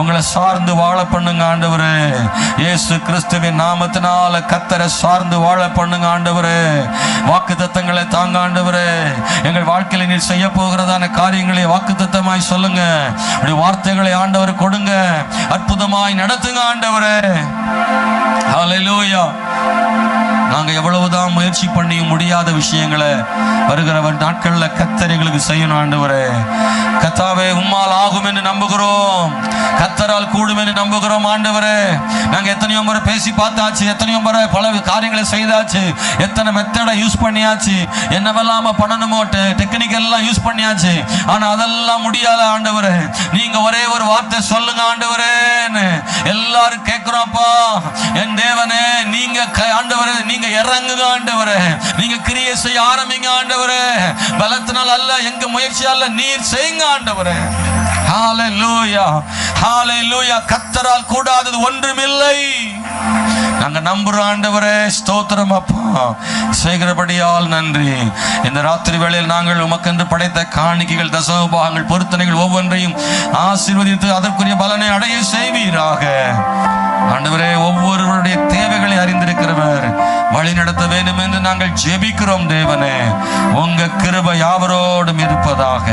உங்களை சார்ந்து வாழ பண்ணுங்க ஆண்டவரே. இயேசு கிறிஸ்துவின் நாமத்தினால கர்த்தரை சார்ந்து வாழ பண்ணுங்க ஆண்டவரே. வாக்குத்தத்தங்களை தாங்க ஆண்டவரே. எங்கள் வாழ்க்கையில் நீர் செய்ய போகிறதான காரியங்களை வாக்குத்தத்தமாய் சொல்லுங்க. உடைய வார்த்தைகளை ஆண்டவர் கொடுங்க, அற்புதமாய் நடத்துங்க ஆண்டவரே. ஹல்லேலூயா. நாங்க எவ்வளவுதான் முயற்சி பண்ணியும் முடியாத விஷயங்களை வருகிற நாட்கள்ல கர்த்தர் எங்களுக்கு செய்யணும் ஆண்டவரே. கர்த்தாவே, உம்மால் ஆகும் என்று நம்புகிறோம், கர்த்தரால் கூடும் என்று நம்புகிறோம் ஆண்டவரே. நாங்க எத்தனையோ முறை பேசி பார்த்தாச்சு, எத்தனையோ முறை பல காரியங்களை செய்தாச்சு, எத்தனை மெத்தடை யூஸ் பண்ணியாச்சு, என்னவெல்லாம பண்ணணுமோ டெக்னிக் எல்லாம் யூஸ் பண்ணியாச்சு. ஆனா அதெல்லாம் முடியாத ஆண்டவரே. நீங்க ஒரே ஒரு வார்த்தை சொல்லுங்க ஆண்டவரே. எல்லாரும் கேட்கிறோம்ப்பா, என் தேவனே, நீங்க ஆண்டவரே நீங்க இறங்குங்க ஆண்டவரே. நீங்க கிரியை செய்ய ஆரம்பிங்க ஆண்டவரே. பலத்தினால் அல்ல, எங்க முயற்சி அல்ல, நீர் செய்யுங்க ஆண்டவரே. ஹல்லேலூயா, ஹல்லேலூயா. கர்த்தரால் கூடாதது ஒன்றுமில்லை. நாங்க நம்புறோம் ஆண்டவரே. ஸ்தோத்திரம் அப்பா, செய்கிறபடியால் நன்றி. இந்த ராத்திரி வேளையில் நாங்கள் உமக்கென்று படைத்த காணிக்கைகள், தசமபாகங்கள், பொருத்தனைகள் ஒவ்வொன்றையும் ஆசீர்வதித்து அதற்குரிய பலனை அடைய செய்வீராக ஆண்டவரே. ஒவ்வொருவருடைய தேவைகளை அறிந்திருக்கிறவர், வழி நடத்த வேண்டும் என்று நாங்கள் ஜெபிக்கிறோம் தேவனே. உங்க கிருபை யாவரோடும் இருப்பதாக.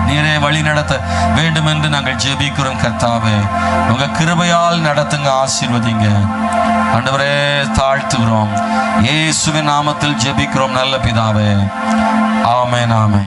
நீரே வழி நடத்த வேண்டும் என்று நாங்கள் ஜெபிக்கிறோம் கர்த்தாவே. உங்க கிருபையால் நடத்துங்க, ஆசீர்வதிங்க ஆண்டவரே. தாழ்த்துகிறோம், இயேசுவின் நாமத்தில் ஜெபிக்கிறோம் நல்ல பிதாவே. ஆமென், ஆமென்.